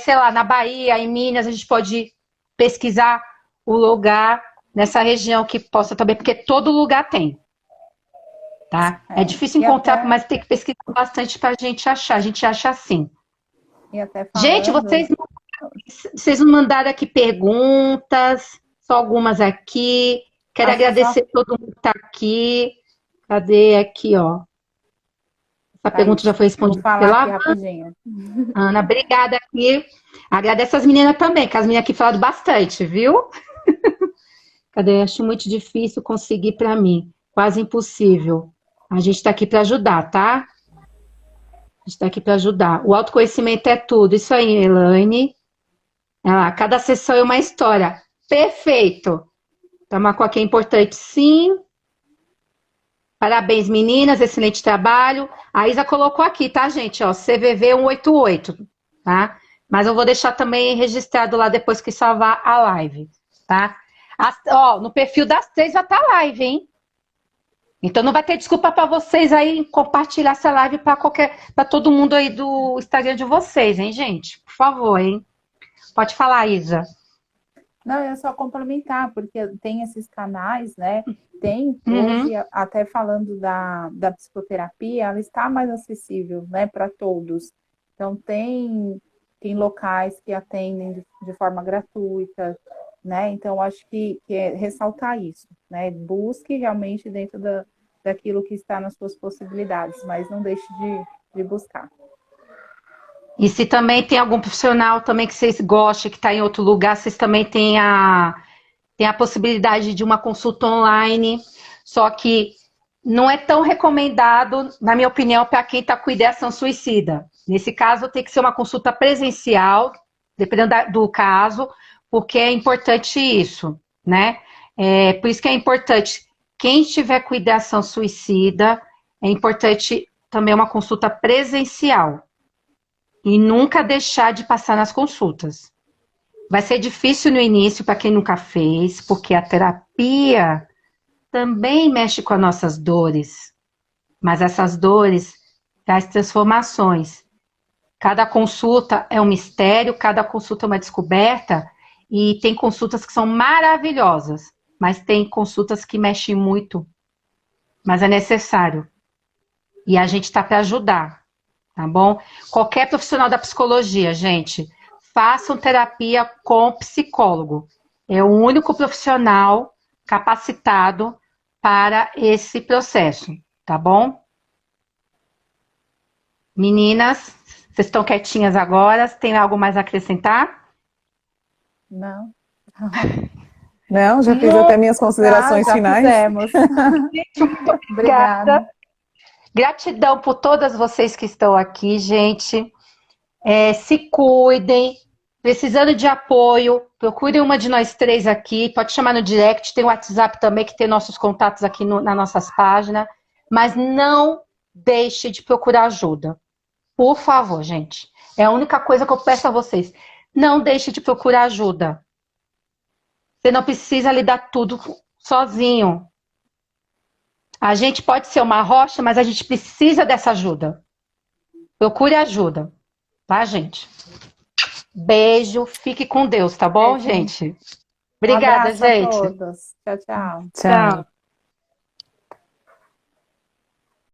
sei lá, na Bahia, em Minas, a gente pode pesquisar o lugar nessa região que possa também, porque todo lugar tem. Tá? É difícil encontrar, até... mas tem que pesquisar bastante para a gente achar. A gente acha assim. E até falando... Gente, vocês não mandaram aqui perguntas, só algumas aqui. Quero agradecer todo mundo que está aqui. Cadê aqui, ó? Essa pergunta já foi respondida pela Ana. Obrigada aqui. Agradeço as meninas também, que as meninas aqui falaram bastante, viu? Cadê? Acho muito difícil conseguir para mim. Quase impossível. A gente está aqui para ajudar, tá? A gente está aqui para ajudar. O autoconhecimento é tudo. Isso aí, Elaine. Cada sessão é uma história. Perfeito. Tamaco aqui é importante, sim. Parabéns, meninas. Excelente trabalho. A Isa colocou aqui, tá, gente? Ó, CVV 188, tá? Mas eu vou deixar também registrado lá depois que salvar a live, tá? No perfil das 3 vai estar live, hein? Então não vai ter desculpa para vocês aí compartilhar essa live para todo mundo aí do Instagram de vocês, hein, gente? Por favor, hein? Pode falar, Isa. Não, é só complementar, porque tem esses canais, né? Tem, hoje, até falando da psicoterapia, ela está mais acessível, né, para todos. Então, tem locais que atendem de forma gratuita, né? Então, acho que é ressaltar isso, né? Busque realmente dentro daquilo que está nas suas possibilidades, mas não deixe de buscar. E se também tem algum profissional também que vocês gostem, que está em outro lugar, vocês também têm a possibilidade de uma consulta online, só que não é tão recomendado, na minha opinião, para quem está com ideação suicida. Nesse caso, tem que ser uma consulta presencial, dependendo do caso, porque é importante isso, né? Por isso que é importante, quem estiver com ideação suicida, é importante também uma consulta presencial. E nunca deixar de passar nas consultas. Vai ser difícil no início para quem nunca fez, porque a terapia também mexe com as nossas dores. Mas essas dores trazem transformações. Cada consulta é um mistério, cada consulta é uma descoberta, e tem consultas que são maravilhosas, mas tem consultas que mexem muito. Mas é necessário. E a gente está para ajudar. Tá bom? Qualquer profissional da psicologia, gente, façam terapia com psicólogo. É o único profissional capacitado para esse processo, tá bom? Meninas, vocês estão quietinhas agora? Tem algo mais a acrescentar? Não. Não, já fiz até minhas considerações finais. Fizemos. Gente, muito obrigada. Gratidão por todas vocês que estão aqui, gente. Se cuidem. Precisando de apoio, procure uma de nós três aqui. Pode chamar no direct, tem o WhatsApp também, que tem nossos contatos aqui nas nossas páginas. Mas não deixe de procurar ajuda. Por favor, gente. É a única coisa que eu peço a vocês. Não deixe de procurar ajuda. Você não precisa lidar tudo sozinho. A gente pode ser uma rocha, mas a gente precisa dessa ajuda. Procure ajuda. Tá, gente? Beijo. Fique com Deus, tá bom, gente? Obrigada, gente. A todos. Tchau, tchau. Tchau.